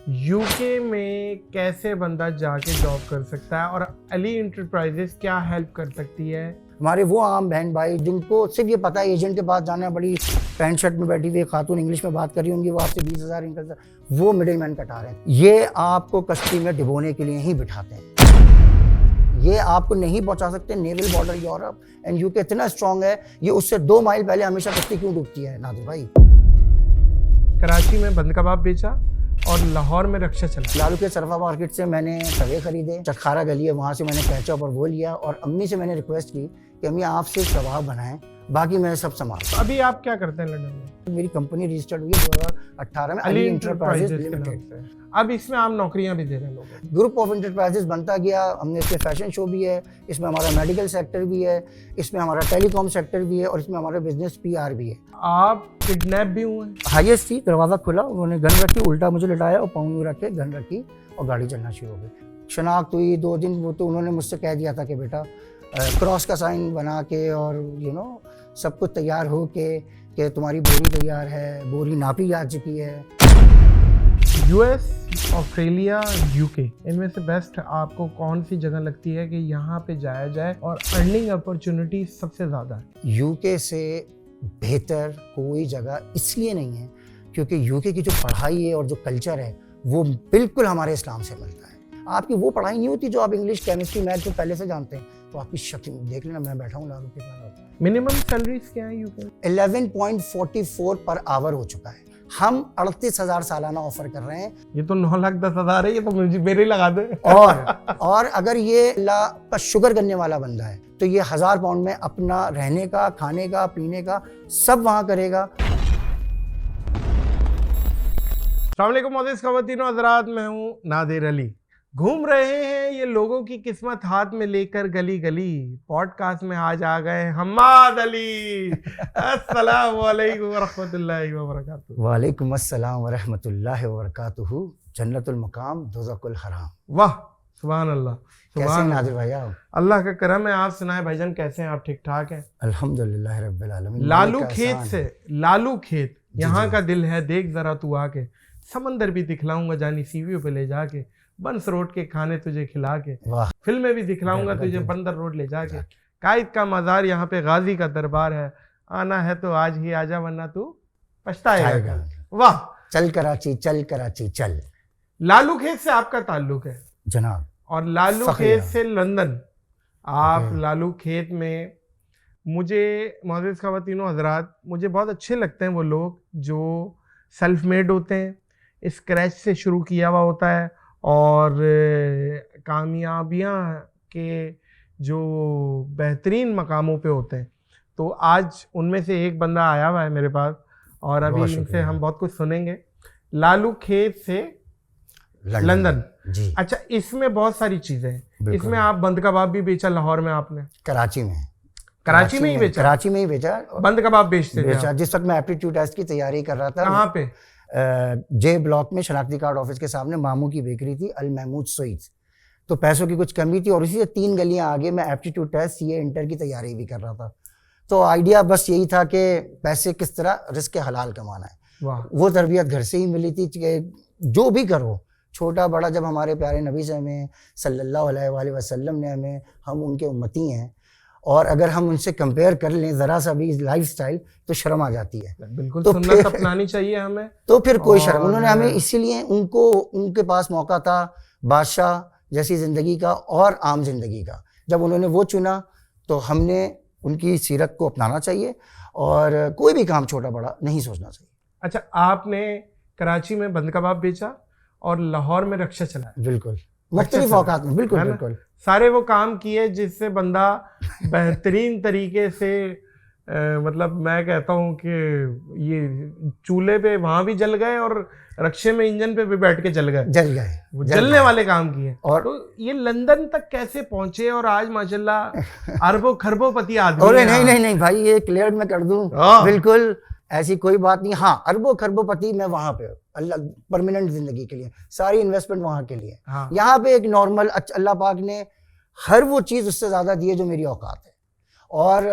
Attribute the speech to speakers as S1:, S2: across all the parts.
S1: UK में कैसे बंदा जाके जॉब कर सकता है और अली इंटरप्राइजेस क्या हेल्प कर सकती है?
S2: हमारे वो आम बहन भाई जिनको सिर्फ ये पता है एजेंट के पास जाना है, बड़ी पैंट शर्ट में बैठी हुई खातून इंग्लिश में बात कर रही होंगी, वो आपसे 20,000 इनकम, वो मिडिल मैन कटा रहे हैं। ये आपको कश्ती में डिबोने के लिए ही बिठाते हैं, ये आपको नहीं पहुंचा सकते। Naval border Europe and UK इतना स्ट्रांग है, ये उससे 2 माइल पहले हमेशा कश्ती क्यों डूबती है नादिर भाई?
S1: कराची में बंद कबाब बेचा और लाहौर में रक्षा चला।
S2: लालू के सरफा मार्केट से मैंने तवे खरीदे, चटखारा गली है वहाँ से मैंने कैचअप और वो लिया, और अम्मी से मैंने रिक्वेस्ट की कि अम्मी आप सिर्फ कबाब बनाएं, बाकी मैं सब संभाल।
S1: तो अभी आप क्या करते हैं लंदन में?
S2: मेरी कंपनी रजिस्टर्ड हुई है 2018 में, अली इंटरप्राइजेस लिमिटेड।
S1: अब इसमें आप नौकरियां भी दे रहे हैं लोगों को।
S2: ग्रुप ऑफ इंटरप्राइजेस बनता गया, हमने इसमें फैशन शो भी है, इसमें हमारा मेडिकल सेक्टर भी है, इसमें हमारा टेलीकॉम सेक्टर भी है, और इसमें हमारा बिजनेस PR भी है।
S1: आप किडनैप भी हुए?
S2: हाईएस्ट थी, दरवाजा खुला, उन्होंने गन रखी, उल्टा मुझे लिटाया और पाँव में रख के गन रखी और गाड़ी चलना शुरू हो गई। शनाख्त हुई 2 दिन, वो तो उन्होंने मुझसे कह दिया था कि बेटा क्रॉस का साइन बना के और सब कुछ तैयार हो के तुम्हारी बोरी तैयार है, बोरी नापी जा चुकी है।
S1: US, ऑस्ट्रेलिया, UK, इनमें से बेस्ट आपको कौन सी जगह लगती है कि यहाँ पे जाया जाए और अर्निंग अपॉर्चुनिटी सबसे ज़्यादा है?
S2: UK से बेहतर कोई जगह इसलिए नहीं है क्योंकि UK की जो पढ़ाई है और जो कल्चर है वो बिल्कुल हमारे इस्लाम से मिलता है। आपकी वो पढ़ाई नहीं होती जो आप इंग्लिश, केमिस्ट्री, मैथ तो पहले से जानते हैं, तो आपकी शक्ल देख लेना, मैं बैठा हूँ लालू के पास।
S1: मिनिमम सैलरीज क्या है यूके?
S2: 11.44 पर आवर हो चुका है। हम 38,000 सालाना ऑफर कर रहे हैं।
S1: ये तो 9,10,000 है, ये तो मुझे मेरे ही लगा दे।
S2: और अगर ये अल्लाह का शुक्र करने वाला बंदा है तो ये 1,000 पाउंड में अपना रहने का, खाने का, पीने का सब वहां करेगा।
S1: अस्सलाम वालेकुम मोअज़्ज़िज़ ख़वातीन व हज़रात, मैं हूँ नादिर अली। घूम रहे हैं ये लोगों की किस्मत हाथ में लेकर गली गली। पॉडकास्ट में आज आ गए हम्माद अली। अस्सलाम वालेकुम व रहमतुल्लाहि व बरकातुहू।
S2: वालेकुम अस्सलाम व रहमतुल्लाहि व बरकातुहू। जन्नतुल मकाम दोज़खुल हराम।
S1: वाह, सुभान अल्लाह।
S2: कैसे हैं नादिर भाई आप?
S1: अल्लाह का करम है। आप सुनाए भाईजान, कैसे हैं आप? ठीक ठाक हैं
S2: अल्हम्दुलिल्लाह रब्बिल आलमीन।
S1: लालू खेत से, लालू खेत यहाँ का दिल है, देख जरा तू आके, समंदर भी दिखलाऊंगा जानी सीवियों पे ले जाके, बंस रोड के खाने तुझे खिला के, फिल्में भी दिखलाऊंगा तुझे बंदर रोड ले जाके, कायद का मज़ार यहाँ पे गाजी का दरबार है, आना है तो आज ही आजा वरना तू पछताएगा। वाह,
S2: चल कराची चल, कराची चल।
S1: लालू खेत से आपका ताल्लुक है
S2: जनाब,
S1: और लालू खेत से लंदन। आप लालू खेत में, मुझे मोअज़्ज़िज़ ख़वातीन व हज़रात, मुझे बहुत अच्छे लगते हैं वो लोग जो सेल्फ मेड होते हैं, स्क्रैच से शुरू किया हुआ होता है और कामयाबियाँ के जो बेहतरीन मकामों पे होते हैं। तो आज उनमें से एक बंदा आया हुआ है मेरे पास और अभी इनसे हम बहुत कुछ सुनेंगे। लालू खेत से लंदन
S2: जी।
S1: अच्छा, इसमें बहुत सारी चीज़ें हैं। इसमें आप बंद कबाब भी बेचा लाहौर में आपने?
S2: कराची में
S1: ही बेचा?
S2: कराची में ही बेचा।
S1: बंद कबाब बेचते
S2: बेचा जिस वक्त मैं एप्टीट्यूड टेस्ट की तैयारी कर रहा था।
S1: कहाँ पे?
S2: J ब्लॉक में शनाख्ती कार्ड ऑफिस के सामने मामू की बेकरी थी, अल महमूद स्वीट्स। तो पैसों की कुछ कमी थी और इसी से 3 गलियां आगे मैं एप्टीट्यूड टेस्ट CA इंटर की तैयारी भी कर रहा था। तो आइडिया बस यही था कि पैसे किस तरह रिस्क के हलाल कमाना है। वो तरबियत घर से ही मिली थी कि जो भी करो, छोटा बड़ा, जब हमारे प्यारे नबी से हमें सल्लल्लाहु अलैहि वसल्लम ने हमें, हम उनके उम्मती हैं, और अगर हम उनसे कंपेयर कर लें ज़रा सा भी लाइफस्टाइल तो शर्म आ जाती है।
S1: बिल्कुल, तो सुन्नत अपनानी चाहिए हमें।
S2: तो फिर कोई शर्म, उन्होंने हमें इसीलिए, उनके पास मौका था बादशाह जैसी ज़िंदगी का और आम जिंदगी का, जब उन्होंने वो चुना तो हमने उनकी सीरत को अपनाना चाहिए और कोई भी काम छोटा बड़ा नहीं सोचना चाहिए।
S1: अच्छा, आपने कराची में बंद कबाब बेचा और लाहौर में रक्षा चलाया?
S2: बिल्कुल, मुख्तलिफ औकात में। बिल्कुल बिल्कुल
S1: सारे वो काम किए जिससे बंदा बेहतरीन तरीके से मतलब मैं कहता हूँ कि ये चूल्हे पे वहां भी जल गए और रक्षे में इंजन पे भी बैठ के जल गए। जलने वाले काम किए। और तो ये लंदन तक कैसे पहुंचे और आज माशाल्लाह अरबों खरबों-पति आदमी?
S2: अरे नहीं भाई, ये क्लियर मैं कर दूं, बिल्कुल ऐसी कोई बात नहीं। हाँ, अरबों खरबों-पति मैं वहां पे, अल्लाह परमानेंट जिंदगी के लिए, सारी इन्वेस्टमेंट वहां के लिए। यहाँ पे एक नॉर्मल, अल्लाह पाक ने हर वो चीज उससे ज्यादा दी है जो मेरी औकात है। और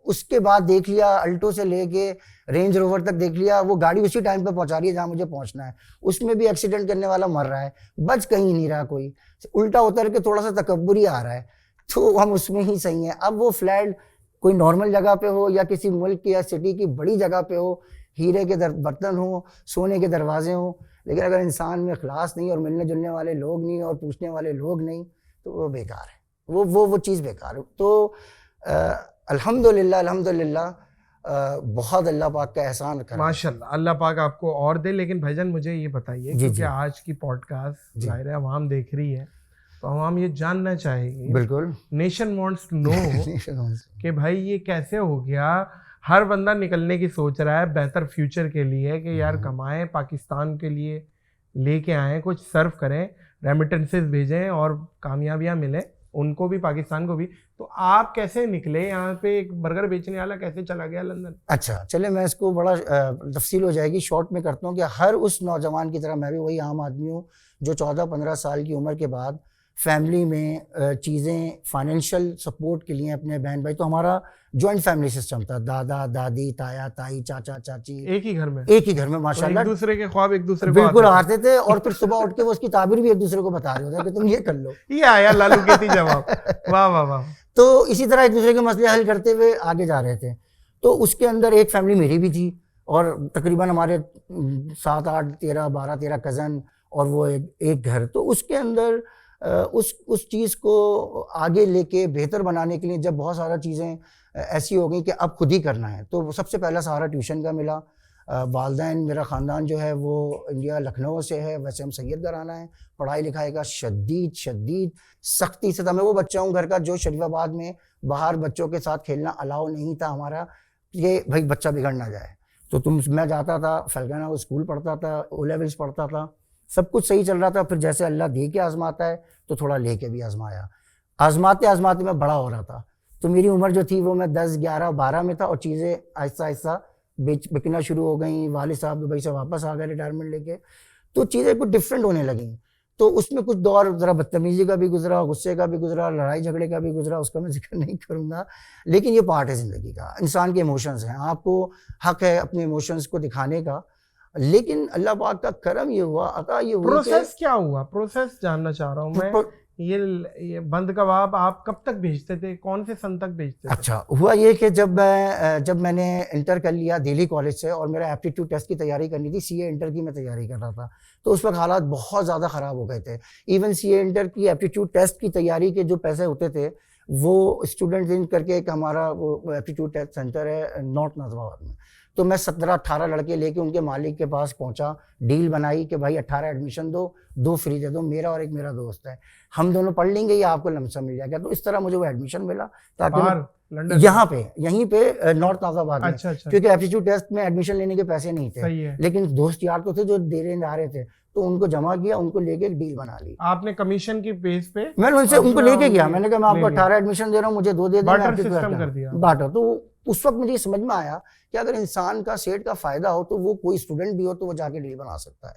S2: उसके बाद देख लिया, अल्टो से लेके रेंज रोवर तक देख लिया, वो गाड़ी उसी टाइम पे पहुंचा रही है जहां मुझे पहुंचना है, उसमें भी एक्सीडेंट करने वाला मर रहा है, बच कहीं नहीं रहा कोई, उल्टा उतर के थोड़ा सा तकब्बुरी आ रहा है, तो हम उसमें ही सही हैं। अब वो फ्लैट कोई नॉर्मल जगह पे हो या किसी मुल्क या सिटी की बड़ी जगह पे हो, हीरे के बर्तन हो, सोने के दरवाजे हो, लेकिन अगर इंसान में इखलास नहीं और मिलने जुलने वाले लोग नहीं और पूछने वाले लोग नहीं, तो वो बेकार है, वो चीज़ बेकार है। तो अल्हम्दुलिल्लाह बहुत अल्लाह पाक का एहसान करा,
S1: माशाल्लाह, अल्लाह पाक आपको और दे। लेकिन भाईजान मुझे ये बताइए, क्योंकि आज की पॉडकास्ट जाहिर है अवाम देख रही है, तो अवाम ये जानना चाहेगी,
S2: बिल्कुल,
S1: नेशन वांट्स टू नो कि भाई ये कैसे हो गया। हर बंदा निकलने की सोच रहा है बेहतर फ्यूचर के लिए कि यार कमाएं, पाकिस्तान के लिए लेके आएँ, कुछ सर्व करें, रेमिटेंसेस भेजें और कामयाबियाँ मिलें उनको भी, पाकिस्तान को भी। तो आप कैसे निकले यहाँ पे? एक बर्गर बेचने वाला कैसे चला गया लंदन?
S2: अच्छा चले, मैं इसको बड़ा तफसील हो जाएगी, शॉर्ट में करता हूँ कि हर उस नौजवान की तरह मैं भी वही आम आदमी हूँ जो 14-15 साल की उम्र के बाद फैमिली में चीज़ें फाइनेंशियल सपोर्ट के लिए अपने बहन भाई, तो हमारा जॉइंट फैमिली सिस्टम था, दादा दादी ताया ताई चाचा चाची
S1: एक ही घर में
S2: माशाल्लाह,
S1: एक दूसरे के ख्वाब एक दूसरे को
S2: बिल्कुल आते थे, और फिर सुबह उठ के वो उसकी ताबीर भी एक दूसरे को बता रहे होते कि तुम ये कर लो,
S1: ये आया लालू के जवाब। वाह वाह वाह।
S2: तो इसी तरह एक दूसरे के मसले हल करते हुए आगे जा रहे थे। तो उसके अंदर एक फैमिली मेरी भी थी और तकरीबन हमारे 7, 8, 13 कज़न और वो एक घर। तो उसके अंदर उस चीज़ को आगे लेके बेहतर बनाने के लिए जब बहुत सारा चीज़ें ऐसी हो गई कि अब खुद ही करना है, तो सबसे पहला सहारा ट्यूशन का मिला। वालदैन, मेरा ख़ानदान जो है वो इंडिया लखनऊ से है, वैसे हम सैयद घराना है, पढ़ाई लिखाई का शदीद सख्ती से था। मैं वो बच्चा हूँ घर का जो शरीफाबाद में बाहर बच्चों के साथ खेलना अलाउ नहीं था हमारा, ये भाई बच्चा बिगड़ ना जाए। तो मैं जाता था फलगाना स्कूल पढ़ता था, ओ लेवल्स पढ़ता था, सब कुछ सही चल रहा था। फिर जैसे अल्लाह दे के आजमाता है तो थोड़ा लेके भी आजमाया, आजमाते मैं बड़ा हो रहा था। तो मेरी उम्र जो थी वो मैं 10, 11, 12 में था और चीज़ें आहिस्ता आहिस्ता बिकना शुरू हो गई। वालिद साहब दुबई से वापस आ गए रिटायरमेंट लेके, तो चीज़ें कुछ डिफरेंट होने लगी। तो उसमें कुछ दौर ज़रा बदतमीज़ी का भी गुजरा, गुस्से का भी गुजरा, लड़ाई झगड़े का भी गुजरा, उसका मैं जिक्र नहीं करूँगा, लेकिन ये पार्ट है ज़िंदगी का। इंसान के इमोशंस हैं, आपको हक़ है अपने इमोशंस को दिखाने का, लेकिन अल्लाह पाक का करम ये हुआ, अता ये हुई।
S1: प्रोसेस क्या हुआ? प्रोसेस जानना चाह रहा हूँ मैं। ये बंद कबाब आप कब तक भेजते थे, कौन से सन तक भेजते थे?
S2: अच्छा, हुआ ये कि जब मैंने इंटर कर लिया दिल्ली कॉलेज से और मेरा एप्टीट्यूड टेस्ट की तैयारी करनी थी, सीए इंटर की मैं तैयारी कर रहा था, तो उस वक्त हालात बहुत ज़्यादा ख़राब हो गए थे। इवन सीए इंटर की एप्टीट्यूड टेस्ट की तैयारी के जो पैसे होते थे वो स्टूडेंट इन करके एक हमारा वो एप्टीट्यूड टेस्ट सेंटर है नॉर्थ नाज़िमाबाद में, तो मैं 17-18 लड़के लेके उनके मालिक के पास पहुंचा, डील बनाई कि भाई 18 एडमिशन दो, 2 फ्री दे दो, मेरा और एक मेरा दोस्त है, हम दोनों पढ़ लेंगे या आपको लमसम मिल जाएगा। तो इस तरह मुझे वो एडमिशन मिला, ताकि यहीं पे नॉर्थ नाज़िमाबाद में, क्योंकि एप्टीट्यूड टेस्ट में एडमिशन लेने के पैसे नहीं थे, लेकिन दोस्त यार तो थे जो दे रहे थे, तो उनको जमा किया, उनको लेके एक डील बना ली।
S1: आपने कमीशन की बेस पे?
S2: मैंने उनसे उनको लेके गया, मैंने कहा मैं आपको 18 एडमिशन दे रहा हूँ, मुझे 2 दे देना, बांटा। तो उस वक्त मुझे समझ में आया कि अगर इंसान का सेठ का फायदा हो तो वो कोई स्टूडेंट भी हो तो वो जाके डील बना सकता है।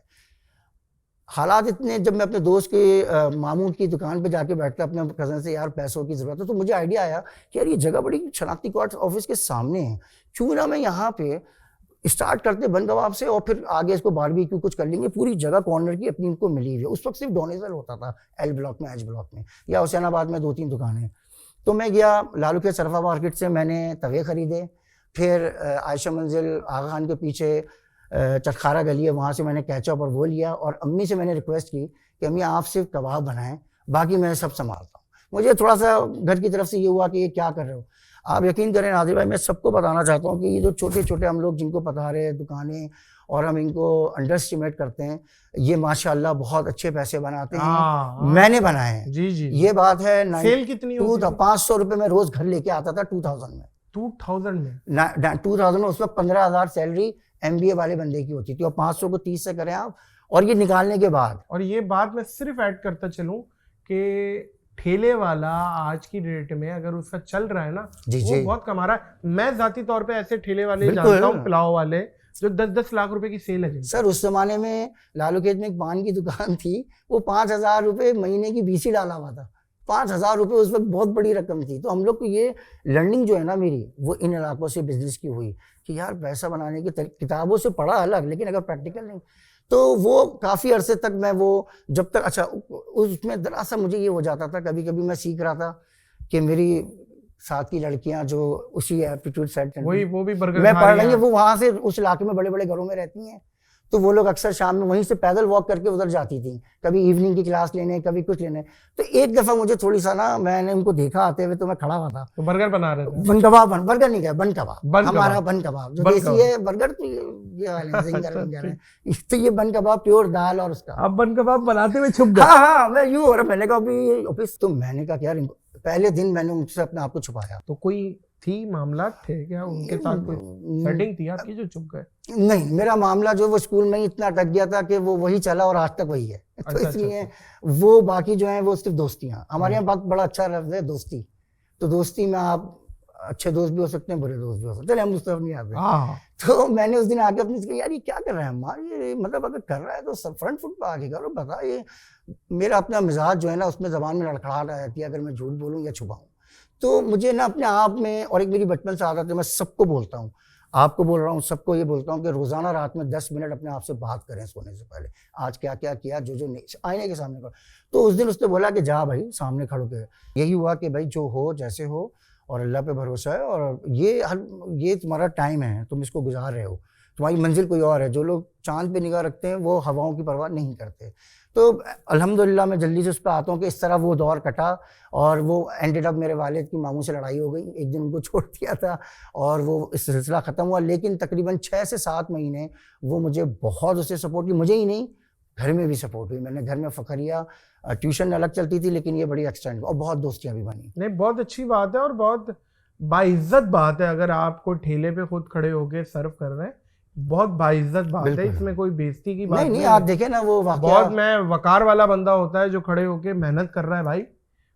S2: हालात इतने, जब मैं अपने दोस्त के मामू की दुकान पे जाके बैठता अपने कज़न से, यार पैसों की ज़रूरत है, तो मुझे आइडिया आया कि यार ये जगह बड़ी शनाख्ती कार्ड ऑफिस के सामने है, क्यों ना मैं यहाँ पे स्टार्ट करते बंद कबाब से और फिर आगे इसको बारबेक्यू कुछ कर लेंगे। पूरी जगह कॉर्नर की अपनी उनको मिली हुई है। उस वक्त सिर्फ डोनेजल होता था एल ब्लॉक में, एच ब्लॉक में, या हुसैनाबाद में 2-3 दुकानें। तो मैं गया लालू के सरफा मार्केट से, मैंने तवे ख़रीदे, फिर आयशा मंजिल आगा खान के पीछे चटखारा गली है, वहाँ से मैंने कैचअप और वो लिया, और अम्मी से मैंने रिक्वेस्ट की कि अम्मी आप सिर्फ कबाब बनाएं, बाकी मैं सब संभालता हूँ। मुझे थोड़ा सा घर की तरफ से ये हुआ कि ये क्या कर रहे हो। आप यकीन करें नादिर भाई, मैं सबको बताना चाहता हूँ कि ये जो छोटे छोटे हम लोग जिनको पता रहे दुकानें और हम इनको अंडर एस्टिमेट करते हैं, ये माशाल्लाह बहुत अच्छे पैसे बनाते हैं। मैंने बनाए हैं जी। ये बात है।
S1: सेल कितनी होती थी?
S2: 500 रुपये में रोज घर लेके आता था 2000 में।
S1: 2000
S2: में उस वक्त 15,000 सैलरी MBA वाले बंदे की होती थी, और 500 को 30 से करें आप, और ये निकालने के बाद।
S1: और ये बात मैं सिर्फ ऐड करता चलूं कि ठेले वाला आज की डेट में अगर उसका चल रहा है ना, वो बहुत कमा रहा है। मैं जाती तौर पे ऐसे ठेले वाले जानता हूँ, पुलाव वाले, जो 10-10 लाख रुपए की सेल है।
S2: सर उस जमाने में लालू खेत में एक पान की दुकान थी, वो 5,000 रुपए महीने की BC डाला हुआ था, 5,000 रुपये उस वक्त बहुत बड़ी रकम थी। तो हम लोग को ये लर्निंग जो है ना मेरी, वो इन इलाकों से बिजनेस की हुई कि यार पैसा बनाने की किताबों से पढ़ा अलग, लेकिन अगर प्रैक्टिकल नहीं, तो वो काफ़ी अरसे तक मैं वो जब तक अच्छा उसमें दरअसल मुझे ये हो जाता था, कभी कभी मैं सीख रहा था कि मेरी साथ की लड़कियां जो उसी एप्टीट्यूड सेट
S1: वही वो भी बर्गर
S2: मैं
S1: खा
S2: पढ़
S1: रही
S2: रही है,
S1: हैं।
S2: वो वहाँ से उस इलाके में बड़े बड़े घरों में रहती हैं, तो वो लोग अक्सर शाम में वहीं से पैदल वॉक करके उधर जाती थी, कभी इवनिंग की क्लास लेने, कभी कुछ लेने। तो एक दफ़ा मुझे थोड़ी सा ना, मैंने उनको देखा आते हुए, तो मैं खड़ा हुआ था,
S1: तो बर्गर बना रहे थे।
S2: बन कबाब, बर्गर नहीं कहा, बन कबाब,
S1: बन
S2: हमारा
S1: कबाब।
S2: बन कबाब जो
S1: बन
S2: देसी
S1: कबाब।
S2: है, बर्गर तो ये वाले हैं, जिंगर विंगर है, तो ये बन कबाब प्योर दाल और उसका।
S1: आप बन कबाब बनाते हुए छुप गए।
S2: हाँ हाँ, मैं यूँ हो रहा, मैंने कहा अभी ऑफिस, तो मैंने कहा यार पहले दिन मैंने उनसे अपने आप को छुपाया।
S1: तो कोई थी मामला थे क्या उनके साथ, कोई सेटिंग थी आपकी जो चुप गए?
S2: नहीं, मेरा मामला जो वो स्कूल में ही इतना अटक गया था कि वो वही चला और आज तक वही है। तो
S1: अच्छा,
S2: इसलिए वो बाकी जो है वो सिर्फ दोस्तियाँ, हमारे यहाँ बहुत बड़ा अच्छा लफ्ज़ है दोस्ती। तो दोस्ती में आप अच्छे दोस्त भी हो सकते हैं, बुरे दोस्त भी हो सकते हैं, चले हम उस तरफ नहीं आते।
S1: हाँ।
S2: तो मैंने उस दिन आके अपने से कहा यार ये क्या कर रहा है अम्मा, ये मतलब अगर कर रहा है तो फ्रंट फुट पर आके करो, बता। ये मेरा अपना मिजाज जो है ना, उसमें ज़बान में लड़खड़ा रहा है कि अगर मैं झूठ बोलूँ या छुपाऊँ, तो मुझे ना अपने आप में, और एक मेरी बचपन से आदत है, मैं सबको बोलता हूँ, आपको बोल रहा हूँ, सबको ये बोलता हूँ कि रोज़ाना रात में 10 मिनट अपने आप से बात करें सोने से पहले, आज क्या क्या किया, जो जो नहीं, आईने के सामने करो। तो उस दिन उसने बोला कि जा भाई सामने खड़ो के, यही हुआ कि भाई जो हो जैसे हो, और अल्लाह पे भरोसा है, और ये तुम्हारा टाइम है, तुम इसको गुजार रहे हो, तुम्हारी मंजिल कोई और है। जो लोग चांद पे निगाह रखते हैं वो हवाओं की परवाह नहीं करते। तो अल्हम्दुलिल्लाह मैं जल्दी से उस पर आता हूँ कि इस तरह वो दौर कटा, और वो एंडेड अप मेरे वालिद की मामू से लड़ाई हो गई, एक दिन उनको छोड़ दिया था और वो इस सिलसिला ख़त्म हुआ। लेकिन तकरीबन 6 से 7 महीने वो मुझे बहुत उससे सपोर्ट की, मुझे ही नहीं घर में भी सपोर्ट हुई। मैंने घर में फ़खरिया ट्यूशन अलग चलती थी, लेकिन ये बड़ी एक्सटेंड, और बहुत दोस्तियाँ भी बनी।
S1: नहीं, बहुत अच्छी बात है और बहुत बाइज्जत बात है। अगर आपको ठेले पे खुद खड़े होके सर्व कर रहे हैं, बहुत बाइज्जत बात है, इसमें कोई बेइज्जती की बात
S2: नहीं।
S1: नहीं
S2: आप
S1: है।
S2: देखें ना वो वाकया,
S1: बहुत मैं वकार वाला बंदा होता है जो खड़े होके मेहनत कर रहा है भाई,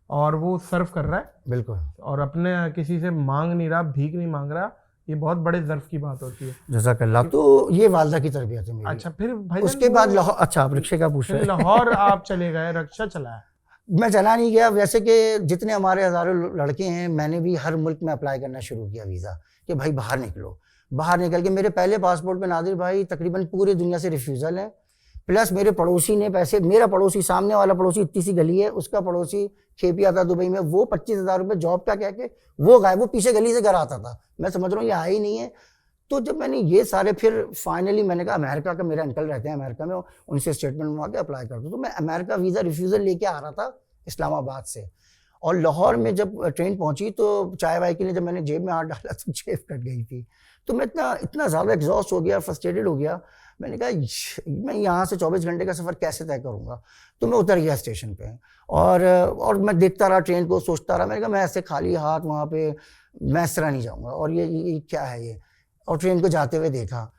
S1: और वो सर्व कर रहा है,
S2: बिल्कुल,
S1: और अपने किसी से मांग नहीं रहा, भीख नहीं मांग रहा। ये बहुत बड़े ज़र्फ की बात होती है।
S2: जज़ाकल्लाह। तो ये वालदा की तरबियत है मेरी।
S1: अच्छा, फिर भाई
S2: उसके बाद लाहौर, अच्छा आप रिक्शे का पूछ रहे हैं।
S1: लाहौर आप चले गए, रिक्शा चलाया?
S2: मैं चला नहीं गया, वैसे कि जितने हमारे हज़ारों लड़के हैं, मैंने भी हर मुल्क में अप्लाई करना शुरू किया वीज़ा, कि भाई बाहर निकलो। बाहर निकल के मेरे पहले पासपोर्ट पे नादिर भाई तकरीबन पूरे दुनिया से रिफ्यूज़ल है, प्लस मेरे पड़ोसी ने पैसे, मेरा पड़ोसी, सामने वाला पड़ोसी इतनी सी गली है, उसका पड़ोसी खेपिया था दुबई में, वो 25,000 रुपये जॉब का कह के वो गायब, वो पीछे गली से घर आता था। मैं समझ रहा हूँ ये आया ही नहीं है। तो जब मैंने ये सारे, फिर फाइनली मैंने कहा अमेरिका का, मेरे अंकल रहते हैं अमेरिका में, उनसे स्टेटमेंट मंगवा के अप्लाई कर दूँ। तो मैं अमेरिका वीज़ा रिफ्यूज़ल लेके आ रहा था इस्लामाबाद से, और लाहौर में जब ट्रेन पहुंची तो चाय वाय के लिए जब मैंने जेब में हाथ डाला तो जेब कट गई थी। तो मैं इतना ज़्यादा एग्जॉस्ट हो गया, फ्रस्ट्रेटेड हो गया, मैंने कहा मैं यहाँ से 24 घंटे का सफ़र कैसे तय करूँगा। तो मैं उतर गया स्टेशन पे, और मैं देखता रहा ट्रेन को, सोचता रहा, मैंने कहा मैं ऐसे खाली हाथ वहाँ पे मैं इस तरह नहीं जाऊँगा, और ये क्या है ये। और ट्रेन को जाते हुए देखा,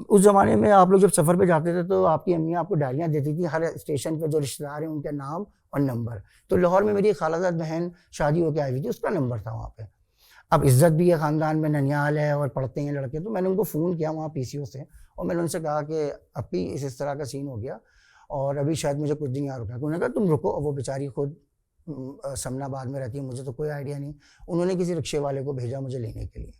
S2: उस ज़माने में आप लोग जब सफ़र पे जाते थे तो आपकी अम्मियाँ आपको डायरियाँ देती थी, हर स्टेशन पे जो रिश्तेदार हैं उनके नाम और नंबर। तो लाहौर में मेरी खालाजाद बहन शादी होकर आई हुई थी, उसका नंबर था वहाँ पे। अब इज़्ज़त भी है ख़ानदान में, ननियाल है और पढ़ते हैं लड़के, तो मैंने उनको फ़ोन किया वहाँ पीसीओ से, और मैंने उनसे कहा कि अभी इस तरह का सीन हो गया और अभी शायद मुझे कुछ दिन यहाँ रुकना। उन्होंने कहा तुम रुको, वो बेचारी खुद समनाबाद में रहती है, मुझे तो कोई आइडिया नहीं। उन्होंने किसी रिक्शे वाले को भेजा मुझे लेने के लिए।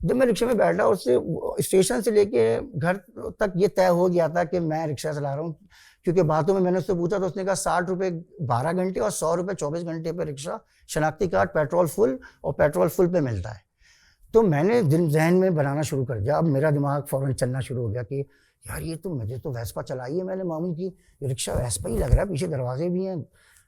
S2: जब मैं रिक्शे में बैठा, उससे स्टेशन से लेके घर तक ये तय हो गया था कि मैं रिक्शा चला रहा हूँ, क्योंकि बातों में मैंने उससे पूछा तो उसने कहा 60 रुपये 12 घंटे और 100 रुपये 24 घंटे पे रिक्शा, शनाख्ती कार्ड, पेट्रोल फुल, और पेट्रोल फुल पे मिलता है। तो मैंने जहन में बनाना शुरू कर दिया। अब मेरा दिमाग फ़ौरन चलना शुरू हो गया कि यार ये तो मुझे तो वेस्पा चलाई है मैंने मामू की, ये रिक्शा वेस्पा ही लग रहा है, पीछे दरवाजे भी हैं,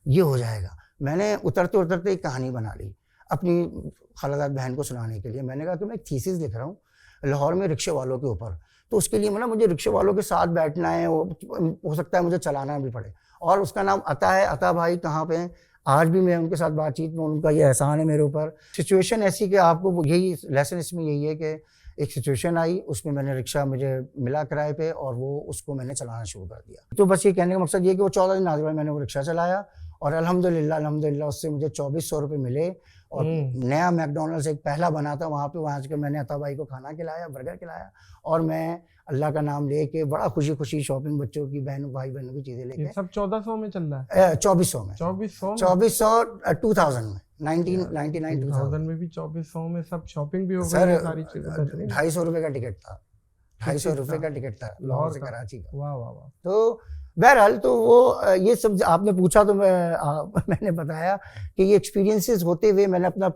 S2: ये हो जाएगा। मैंने उतरते उतरते एक कहानी बना ली अपनी खालाजाद बहन को सुनाने के लिए। मैंने कहा कि मैं एक थीसिस लिख रहा हूँ लाहौर में रिक्शे वालों के ऊपर, तो उसके लिए मतलब मुझे रिक्शे वालों के साथ बैठना है, हो सकता है मुझे चलाना भी पड़े। और उसका नाम अता है। अता भाई कहाँ पे हैं, आज भी मैं उनके साथ बातचीत में, उनका ये एहसान है मेरे ऊपर। सिचुएशन ऐसी कि आपको यही लेसन इसमें यही है कि एक सिचुएशन आई, उसमें मैंने रिक्शा मुझे मिला किराए पे, और वो उसको मैंने चलाना शुरू कर दिया। तो बस ये कहने का मकसद ये कि वो 14 दिन नाज़िर भाई मैंने वो रिक्शा चलाया, और अल्हम्दुलिल्लाह उससे मुझे 2400 रुपये मिले। और नया मैकडोनल्ड्स एक पहला बना था वहाँ पे, वहाँ से मैंने अता भाई को खाना खिलाया, बर्गर खिलाया, और मैं अल्लाह का नाम लेके बड़ा खुशी खुशी शॉपिंग, बच्चों की, बहनों भाई बहनों की चीज़ें
S1: ये
S2: लेके।
S1: सब 1400 में चल रहा है?
S2: 2400 में।
S1: 2400
S2: 2000 में 1999
S1: 2000 में भी 2400 में सब शॉपिंग भी हो गई
S2: सर
S1: है, सारी चीजें बेहतरीन।
S2: 250 रुपये का टिकट था, 250
S1: चीज़
S2: रुपये
S1: था?
S2: का टिकट था लाहौर से कराची का।
S1: वाह वाह वाह।
S2: तो बहरहाल तो वो ये सब आपने पूछा तो मैंने बताया कि ये एक्सपीरियंसेस होते हुए मैंने अपना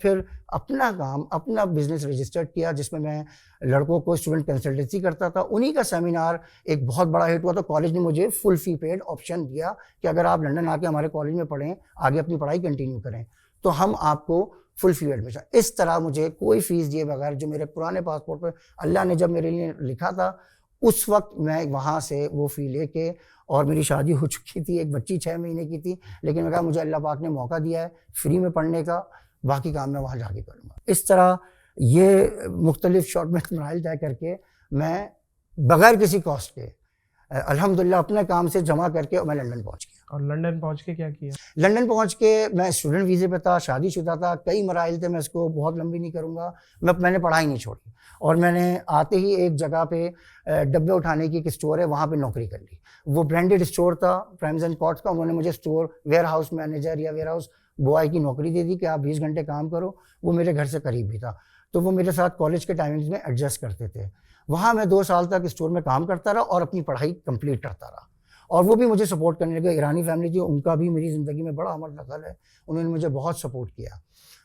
S2: काम, अपना बिजनेस रजिस्टर्ड किया, जिसमें मैं लड़कों को स्टूडेंट कंसल्टेंसी करता था। उन्हीं का सेमिनार एक बहुत बड़ा हिट हुआ, तो कॉलेज ने मुझे फुल फी पेड ऑप्शन दिया कि अगर आप लंदन आके हमारे कॉलेज में पढ़ें, आगे अपनी पढ़ाई कंटिन्यू करें, तो हम आपको फुल फी एडमिशन। इस तरह मुझे कोई फीस दिए बगैर, जो मेरे पुराने पासपोर्ट पर अल्लाह ने जब मेरे लिए लिखा था, उस वक्त मैं वहाँ से वो फ़ी लेके, और मेरी शादी हो चुकी थी, एक बच्ची 6 महीने की थी, लेकिन मैं कहा मुझे अल्लाह पाक ने मौका दिया है फ्री में पढ़ने का, बाकी काम मैं वहाँ जाके करूँगा। इस तरह ये मुख्तलिफ शॉर्ट में मराइल तय करके मैं बग़ैर किसी कॉस्ट के अल्हम्दुलिल्लाह अपने काम से जमा करके मैं लंदन पहुँच गया।
S1: और लंदन पहुँच के क्या किया?
S2: लंदन पहुँच के मैं स्टूडेंट वीज़े पे था, शादीशुदा था, कई मराइल थे, मैं इसको बहुत लंबी नहीं करूँगा। मैंने पढ़ाई नहीं छोड़ी, और मैंने आते ही एक जगह पे डब्बे उठाने की एक स्टोर है, वहाँ पे नौकरी कर ली। वो ब्रांडेड स्टोर था, प्राइम्स एंड पॉट्स का। उन्होंने मुझे स्टोर वेयर हाउस मैनेजर या वेयर हाउस बॉय की नौकरी दे दी कि आप 20 घंटे काम करो। वो मेरे घर से करीब भी था, तो वो मेरे साथ कॉलेज के टाइमिंग्स में एडजस्ट करते थे। वहाँ मैं 2 साल तक स्टोर में काम करता रहा और अपनी पढ़ाई कंप्लीट करता रहा, और वो भी मुझे सपोर्ट करने लगे। ईरानी फैमिली थी, उनका भी मेरी ज़िंदगी में बड़ा अहम दखल है, उन्होंने मुझे बहुत सपोर्ट किया।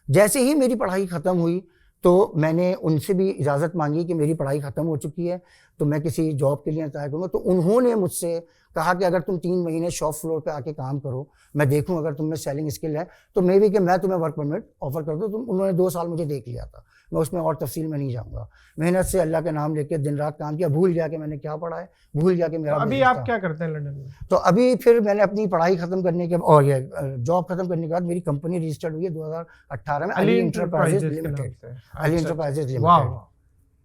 S2: जैसे ही मेरी पढ़ाई ख़त्म हुई, तो मैंने उनसे भी इजाज़त मांगी कि मेरी पढ़ाई ख़त्म हो चुकी है, तो मैं किसी जॉब के लिए ट्राई करूँगा। तो उन्होंने मुझसे कहा कि अगर तुम 3 महीने शॉप फ्लोर पे आके काम करो, मैं देखूँ अगर तुम में सेलिंग स्किल है, तो मे बी कि मैं तुम्हें वर्क परमिट ऑफर कर दूँ। तो उन्होंने 2 साल मुझे देख लिया था, मैं उसमें और तफसील में नहीं जाऊँगा। मेहनत से अल्लाह का नाम लेके दिन रात काम किया, भूल गया कि मैंने क्या पढ़ा है, भूल गया कि मेरा।
S1: तो अभी आप क्या करते हैं लंदन में?
S2: तो अभी फिर मैंने अपनी पढ़ाई ख़त्म करने के और ये जॉब ख़त्म करने के बाद मेरी कंपनी रजिस्टर्ड हुई है 2018 में, Ali enterprises limited. Ali enterprises limited.
S1: वाह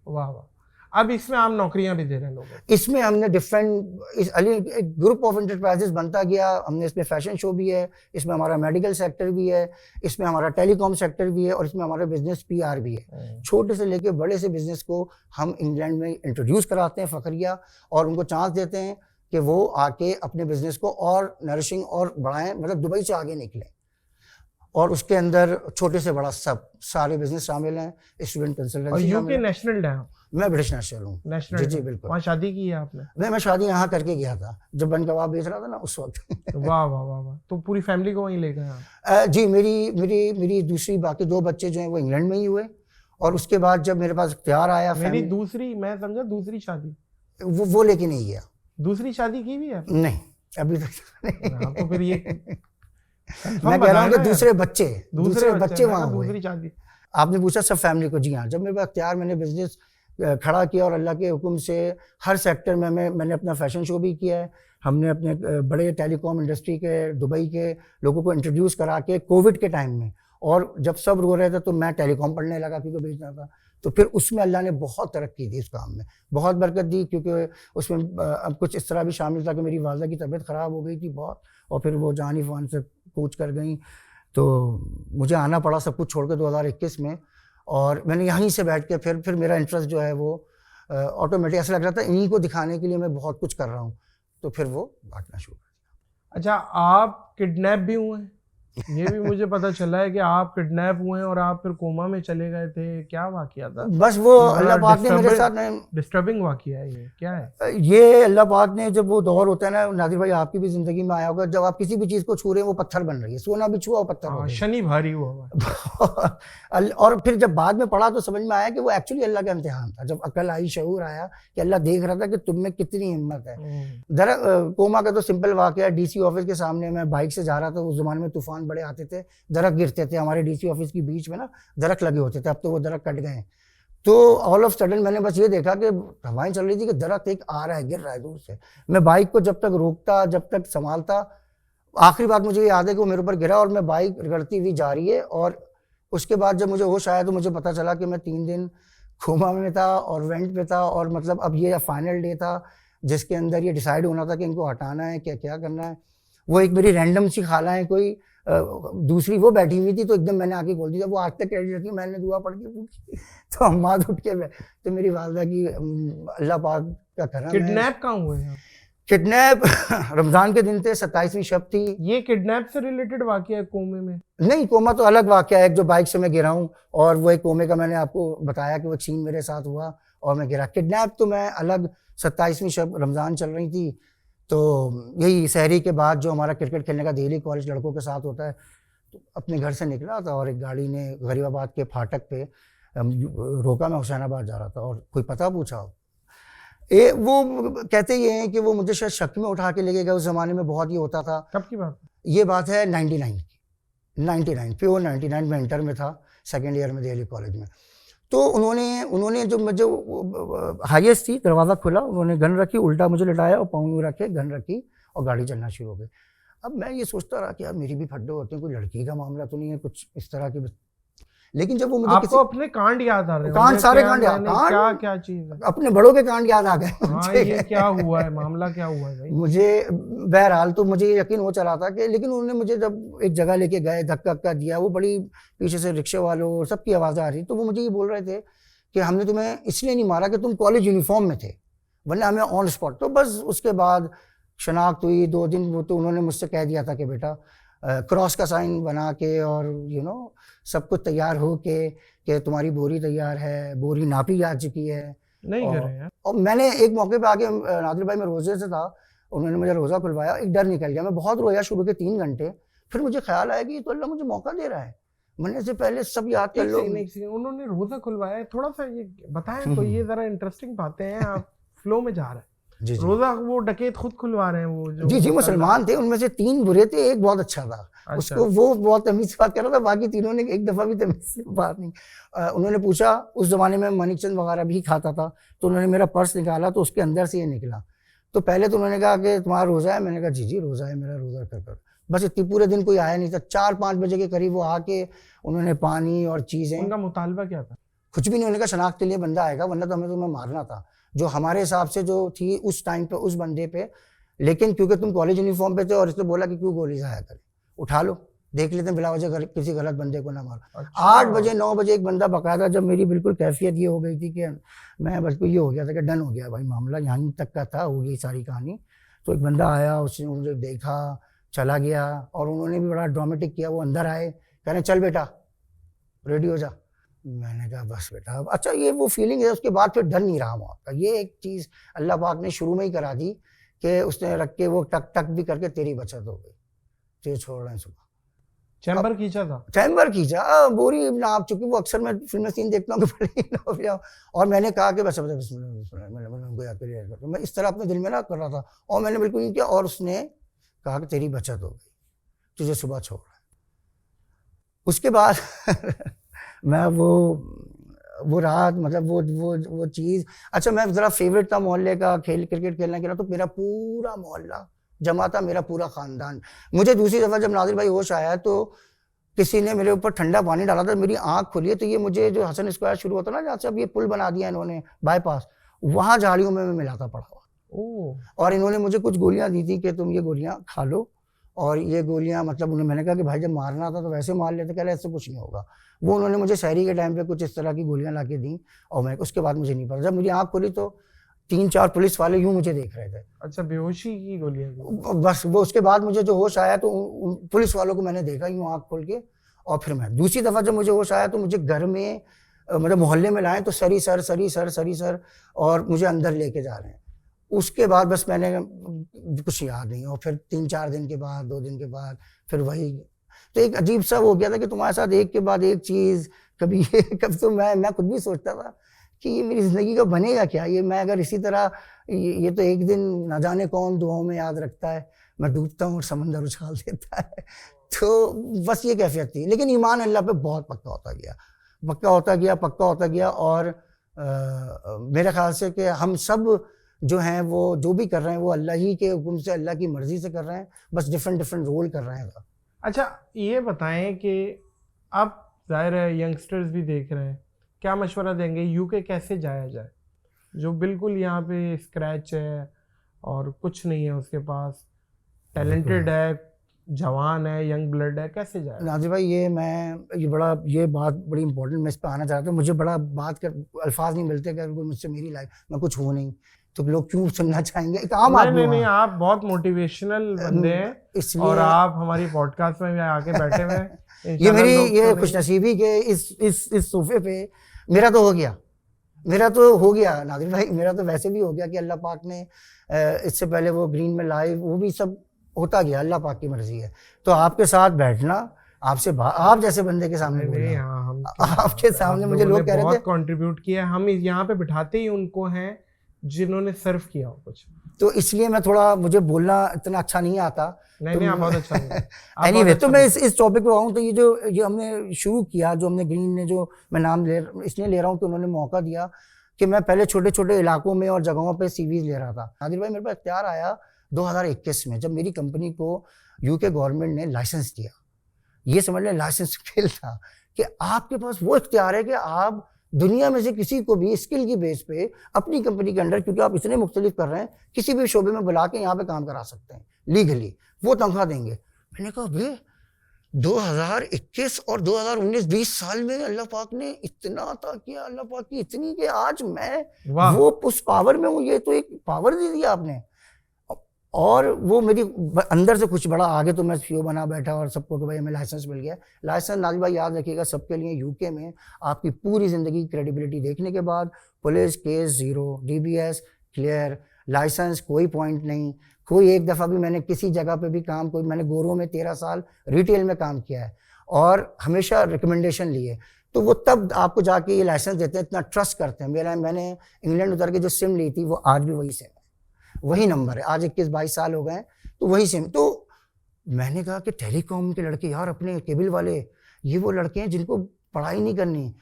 S1: वाह वाह। अब इसमें आप नौकरियां भी दे रहे हैं लोगों को?
S2: इसमें हमने एक ग्रुप ऑफ इंटरप्राइजेज बनता गया। हमने इसमें फैशन शो भी है, इसमें हमारा मेडिकल सेक्टर भी है, इसमें हमारा टेलीकॉम सेक्टर भी है, और इसमें हमारा बिजनेस पीआर भी है। छोटे से लेके बड़े से बिजनेस को हम इंग्लैंड में इंट्रोड्यूस कराते हैं, फ़खरिया, और उनको चांस देते हैं कि वो आके अपने बिजनेस को और नरिशिंग और बढ़ाएं, मतलब दुबई से आगे निकलें। और उसके अंदर छोटे से बड़ा सब सारे बिजनेस शामिल हैं, स्टूडेंट कंसल्टेंसी।
S1: और यूके नेशनल है?
S2: मैं ब्रिटिश नेशनल हूँ।
S1: नेशनल?
S2: जी बिल्कुल।
S1: वहाँ शादी की है आपने?
S2: मैं शादी यहाँ करके गया था, जब बन कबाब बेच रहा था ना उस वक्त।
S1: वाह वाह वाह वाह। तो पूरी फैमिली को वहीं ले गए आप?
S2: जी, मेरी दूसरी बाकी 2 बच्चे जो हैं वो इंग्लैंड में ही हुए, और उसके बाद जब मेरे पास इख्तियार आया,
S1: मेरी दूसरी, मैं समझा दूसरी शादी,
S2: वो लेके नहीं गया।
S1: दूसरी शादी की भी है?
S2: नहीं, अभी तक नहीं।
S1: तो फिर ये
S2: मैं कह रहा हूँ कि दूसरे बच्चे वहाँ हुए।
S1: दूसरी शादी
S2: आपने पूछा सब फैमिली को? जी हाँ, जब मेरे पास इख्तियार, मैंने बिजनेस खड़ा किया, और अल्लाह के हुक्म से हर सेक्टर में मैंने अपना फैशन शो भी किया है। हमने अपने बड़े टेलीकॉम इंडस्ट्री के दुबई के लोगों को इंट्रोड्यूस करा के कोविड के टाइम में, और जब सब रो रहे थे तो मैं टेलीकॉम पढ़ने लगा क्योंकि बेचना था। तो फिर उसमें अल्लाह ने बहुत तरक्की दी, इस काम में बहुत बरकत दी, क्योंकि उसमें अब कुछ इस तरह भी शामिल था कि मेरी वालदा की तबीयत ख़राब हो गई थी बहुत, और फिर वो जानी फ़ान से कूच कर गई, तो मुझे आना पड़ा सब कुछ छोड़ के 2021 में। और मैंने यहीं से बैठ के फिर मेरा इंटरेस्ट जो है वो ऑटोमेटिक ऐसा लग रहा था इन्हीं को दिखाने के लिए मैं बहुत कुछ कर रहा हूँ, तो फिर वो बांटना शुरू कर दिया।
S1: अच्छा, आप किडनैप भी हुए हैं? ये भी मुझे पता चला है कि आप किडनैप हुए हैं और आप फिर कोमा में चले गए थे, क्या वाकया था?
S2: बस वो अल्लाह पाक ने मेरे साथ
S1: डिस्टर्बिंग वाकया है, ये क्या है?
S2: ये अल्लाह पाक ने, जब वो दौर होता है ना नादिर भाई, आपकी भी जिंदगी में आया होगा, जब आप किसी भी चीज को छू रहे हैं वो पत्थर बन रही है, सोना भी छुआ पत्थर हो गया।
S1: शनि भारी हुआ।
S2: और फिर जब बाद में पढ़ा तो समझ में आया कि वो एक्चुअली अल्लाह का इम्तिहान था। जब अकल आई, शऊर आया कि अल्लाह देख रहा था कि तुम में कितनी हिम्मत है। कोमा का तो सिंपल वाकया, डीसी ऑफिस के सामने मैं बाइक से जा रहा था, उस जमाने में तूफान बड़े आते थे, दरख्त गिरते थे हमारे डीसी ऑफिस के बीच में ना, दरख्त लगे होते थे, अब तो वो दरख्त कट गए। तो ऑल ऑफ सडन मैंने बस ये देखा कि हवाएं चल रही थी कि दरख्त एक आ रहा है, गिर रहा है दूर से। मैं बाइक को जब तक रोकता, जब तक संभालता, आखिरी बात मुझे याद है कि वो मेरे ऊपर गिरा और मैं बाइक रगड़ती हुई जा रही है। और उसके बाद जब मुझे होश आया तो मुझे पता चला कि मैं 3 दिन कोमा में था और वेंट पे था, और मतलब अब ये फाइनल डे था जिसके अंदर ये डिसाइड होना था कि इनको हटाना है, क्या करना है। वो एक मेरी रैंडम सी खाला है कोई, दूसरी वो बैठी हुई थी, तो एकदम मैंने आके खोल दी। जब वो आज तक कह रही थी, मैंने दुआ पढ़ के पूछी तो अम्मा उठ के तो मेरी वालदा की अल्लाह पाक का करम है।
S1: किडनैप कहाँ हुए हैं?
S2: किडनैप रमजान के दिन थे, 27वीं शब थी।
S1: ये किडनैप से रिलेटेड वाकया है कोमे में?
S2: नहीं, कोमा तो अलग वाकया है, जो बाइक से मैं गिरा हूँ, और वो एक कोमे का मैंने आपको बताया कि वो सीन मेरे साथ हुआ और मैं गिरा। किडनैप तो मैं अलग, 27वीं शब रमज़ान चल रही थी, तो यही सहरी के बाद जो हमारा क्रिकेट खेलने का डेली कॉलेज लड़कों के साथ होता है, तो अपने घर से निकला था और एक गाड़ी ने गरीबाबाद के फाटक पे रोका। मैं हुसैनाबाद जा रहा था और कोई पता पूछा, वो कहते ये हैं कि वो मुझे शायद शक में उठा के लेके गए। उस ज़माने में बहुत ये होता था।
S1: कब की बात?
S2: ये बात है 99 प्योर 99 में इंटर में था, सेकेंड ईयर में दिल्ली कॉलेज में। तो उन्होंने जो मुझे हाईएस्ट थी, दरवाज़ा खुला, उन्होंने गन रखी, उल्टा मुझे लिटाया और पाँव में रखे, गन रखी और गाड़ी चलना शुरू हो गई। अब मैं ये सोचता रहा कि यार मेरी भी फड्डे होते हैं, कोई लड़की का मामला तो नहीं है कुछ इस तरह की। लेकिन जब वो मुझे
S1: आपको अपने कांड याद आ रहे हैं?
S2: कांड सारे कांड याद,
S1: क्या क्या चीज है?
S2: अपने बड़ों के कांड याद आ गए।
S1: हाँ, ये क्या हुआ है, मामला क्या हुआ है भाई?
S2: मुझे बहरहाल तो मुझे यकीन हो चला था कि, लेकिन उन्होंने मुझे जब एक जगह लेके गए, धक्का दिया, वो बड़ी पीछे से रिक्शे वालों सबकी आवाज़ आ रही, तो वो मुझे ये बोल रहे थे कि हमने तुम्हें इसलिए नहीं मारा कि तुम कॉलेज यूनिफॉर्म में थे, वरना हमें ऑन स्पॉट। तो बस उसके बाद शनाख्त हुई 2 दिन। वो तो उन्होंने मुझसे कह दिया था कि बेटा क्रॉस का साइन बना के और सब कुछ तैयार हो के तुम्हारी बोरी तैयार है, बोरी नापी जा चुकी है।
S1: नहीं कर रहे हैं।
S2: और मैंने एक मौके पे आके, नादिर भाई मैं रोजे से था, उन्होंने मुझे रोज़ा खुलवाया, एक डर निकल गया। मैं बहुत रोया शुरू के 3 घंटे, फिर मुझे ख्याल आया कि तो अल्लाह मुझे मौका दे रहा है, मरने से पहले सब याद कर लो।
S1: उन्होंने रोज़ा खुलवाया, थोड़ा सा ये बताएं तो, ये जरा इंटरेस्टिंग बातें हैं, आप फ्लो में जा रहे हैं।
S2: जी।
S1: रोज़ा वो डकैत खुद खुलवा रहे हैं वो जो?
S2: जी मुसलमान थे, उनमें से 3 बुरे थे, एक बहुत अच्छा था। अच्छा। उसको वो बहुत तमीज से बात कर रहा था, बाकी तीनों ने एक दफ़ा भी तमीज से बात नहीं। उन्होंने पूछा, उस ज़माने में मनीचंद वगैरह भी खाता था, तो उन्होंने मेरा पर्स निकाला, तो उसके अंदर से ये निकला। तो पहले तो उन्होंने कहा कि तुम्हारा रोज़ा है? मैंने कहा जी रोज़ा है मेरा, रोज़ा कर। बस इतनी, पूरे दिन कोई आया नहीं था। 4-5 बजे के करीब वो आके उन्होंने पानी और चीज़ें।
S1: उनका मुतालबा क्या था?
S2: कुछ भी नहीं। उन्होंने कहा शनाख्त के लिए बंदा आएगा, वरना तो हमें तुम्हें मारना था, जो हमारे हिसाब से जो थी उस टाइम पे उस बंदे पे। लेकिन क्योंकि तुम कॉलेज यूनिफॉर्म पे थे और इसने बोला कि क्यों गोली जाया करे, उठा लो, देख लेते हैं, बिला वजह किसी गलत बंदे को ना मारो। 8 बजे 9 बजे एक बंदा बकायदा, जब मेरी बिल्कुल कैफियत ये हो गई थी कि मैं बिल्कुल ये हो गया था कि डन हो गया भाई, मामला यहाँ तक का था, हो गई सारी कहानी। तो एक बंदा आया, उसने मुझे देखा, चला गया, और उन्होंने भी बड़ा ड्रामेटिक किया। वो अंदर आए, कह रहे चल बेटा रेडी हो जा। मैंने कहा बस बेटा। अच्छा, ये वो फीलिंग है। उसके बाद फिर डर नहीं रहा वहाँ का। ये एक चीज़ अल्लाह पाक ने शुरू में ही करा दी कि उसने रख के वो टक टक भी करके तेरी बचत हो गई, तुझे छोड़ रहे हैं सुबह।
S1: चैम्बर खींचा था? चैम्बर
S2: खींचा, बोरी नाप चुकी। वो अक्सर मैं फिल्म में सीन देखता हूँ कि बड़ी ना, और मैंने कहा कि बस मैंने याद करिए, मैं इस तरह अपने दिल में ना कर रहा था, और मैंने बिल्कुल नहीं किया। और उसने कहा कि तेरी बचत हो गई, तुझे सुबह छोड़ रहा है। उसके बाद मैं वो रात, मतलब वो चीज़। अच्छा, मैं ज़रा फेवरेट था मोहल्ले का, क्रिकेट खेलना खेला, तो मेरा पूरा मोहल्ला जमा था, मेरा पूरा ख़ानदान। मुझे दूसरी दफ़ा जब नादिर भाई होश आया, तो किसी ने मेरे ऊपर ठंडा पानी डाला था, मेरी आँख खुली है। तो ये मुझे जो हसन स्क्वायर शुरू होता ना, जहाँ से अब ये पुल बना दिया इन्होंने, बाईपास, वहाँ झाड़ियों में मैं मिला था पड़ा हुआ। और इन्होंने मुझे कुछ गोलियाँ दी थी कि तुम ये गोलियाँ खा लो, और ये गोलियाँ, मतलब मैंने कहा कि भाई जब मारना था तो वैसे मार लेते। कह रहे ऐसे कुछ नहीं होगा। वो उन्होंने मुझे शहरी के टाइम पे कुछ इस तरह की गोलियां ला के दी, और मैं उसके बाद मुझे नहीं पता। जब मेरी आँख खुली तो 3-4 पुलिस वाले यूं मुझे देख रहे थे।
S1: अच्छा, बेहोशी की गोलियां?
S2: बस वो उसके बाद मुझे जो होश आया, तो पुलिस वालों को मैंने देखा यूं आँख खोल के। और फिर मैं दूसरी दफ़ा जब मुझे होश आया, तो मुझे घर में, मतलब मोहल्ले में लाए, तो सरी सर, और मुझे अंदर लेके जा रहे हैं। उसके बाद बस मैंने कुछ याद नहीं। और फिर 3-4 दिन के बाद, 2 दिन के बाद फिर वही। तो एक अजीब सा हो गया था कि तुम्हारे साथ एक के बाद एक चीज़, कभी ये कभी तो मैं खुद भी सोचता था कि ये मेरी ज़िंदगी का बनेगा क्या, ये मैं अगर इसी तरह, ये तो एक दिन ना जाने कौन दुआओं में याद रखता है, मैं डूबता हूँ और समंदर उछाल देता है। तो बस ये कैफियत थी। लेकिन ईमान अल्लाह पे बहुत पक्का होता गया। और मेरे ख्याल से कि हम सब जो हैं, वो जो भी कर रहे हैं, वो अल्लाह ही के हुक्म से, अल्लाह की मर्ज़ी से कर रहे हैं, बस डिफरेंट रोल कर रहे हैं।
S1: अच्छा, ये बताएं कि अब ज़ाहिर है यंगस्टर्स भी देख रहे हैं, क्या मशवरा देंगे यूके कैसे जाया जाए, जो बिल्कुल यहाँ पे स्क्रैच है और कुछ नहीं है उसके पास, टैलेंटेड है, जवान है, यंग ब्लड है, कैसे जाए?
S2: नाज़िर भाई, ये बात बड़ी इंपॉर्टेंट, मैं इस पर आना चाहता हूँ। मुझे बड़ा बात कर अल्फाज नहीं मिलते कि कोई मुझसे मेरी लाइफ में कुछ हो नहीं। तो लोग क्यों सुनना चाहेंगे, एक आम
S1: नहीं
S2: आदमी।
S1: नहीं, आप बहुत मोटिवेशनल बंदे हैं,
S2: इसलिए
S1: और आप हमारी पॉडकास्ट में भी आके बैठे हुए हैं।
S2: ये
S1: इंशाल्लाह
S2: मेरी
S1: लोग
S2: ये
S1: सुनेंगे।
S2: खुशनसीबी के इस सोफे पे मेरा तो हो गया, नादिर भाई, मेरा तो वैसे भी हो गया कि अल्लाह पाक ने इससे पहले वो ग्रीन में लाइव वो भी सब होता गया, अल्लाह पाक की मर्जी है। तो आपके साथ बैठना, आप जैसे बंदे के सामने
S1: नहीं,
S2: बोलना,
S1: हाँ, हम
S2: आपके सामने मुझे लोग कह रहे थे
S1: बहुत कंट्रीब्यूट किया, हम यहाँ पे बिठाते ही उनको हैं जिन्होंने सर्व किया हो कुछ।
S2: तो इसलिए मैं थोड़ा, मुझे बोलना इतना अच्छा नहीं आता।
S1: नहीं, आप बहुत अच्छा बोल रहे हैं। आप
S2: एनीवे
S1: बहुत
S2: तो
S1: अच्छा
S2: मैं
S1: बोल
S2: इस टॉपिक पे आऊँ तो ये हमने शुरू किया, जो हमने ग्रीन ने, जो मैं नाम इसलिए ले रहा हूँ कि उन्होंने मौका दिया कि मैं पहले छोटे छोटे इलाकों में और जगहों पे सीवीज ले रहा था। नादिर भाई, मेरे पास इख्तियार आया 2021 में, जब मेरी कंपनी को यूके गवर्नमेंट ने लाइसेंस दिया। ये समझ लें लाइसेंस फेल था कि आपके पास वो इख्तियार है कि आप दुनिया में से किसी को भी स्किल की बेस पे अपनी कंपनी के अंडर, क्योंकि आप इतने मुख्तलिफ कर रहे हैं, किसी भी शोबे में बुला के यहाँ पे काम करा सकते हैं लीगली, वो तनख्वाह देंगे। मैंने कहा भाई 2021 और 2019 20 साल में अल्लाह पाक ने इतना अता किया, अल्लाह पाक की इतनी कि आज मैं वो उस पावर में हूँ। ये तो एक पावर दे दिया आपने, और वो मेरी अंदर से कुछ बड़ा आगे, तो मैं सीईओ बना बैठा और सबको कि भाई हमें लाइसेंस मिल गया। लाइसेंस नादिर भाई याद रखिएगा सबके लिए, यूके में आपकी पूरी ज़िंदगी की क्रेडिबिलिटी देखने के बाद police case zero, DBS clear, licence कोई पॉइंट नहीं, कोई एक दफ़ा भी मैंने किसी जगह पे भी काम, कोई, मैंने गोरों में 13 साल रिटेल में काम किया है और हमेशा रिकमेंडेशन लिए, तो वो तब आपको जाके ये लाइसेंस देते हैं, इतना ट्रस्ट करते हैं। मैंने इंग्लैंड उतर के जो सिम ली थी वो आज भी वही सिम है, वही नंबर है, आज 21-22 साल हो गए तो वही सिम। तो मैंने कहा कि टेलीकॉम के लड़के यार, अपने केबल वाले, ये वो लड़के हैं जिनको पढ़ाई नहीं करनी।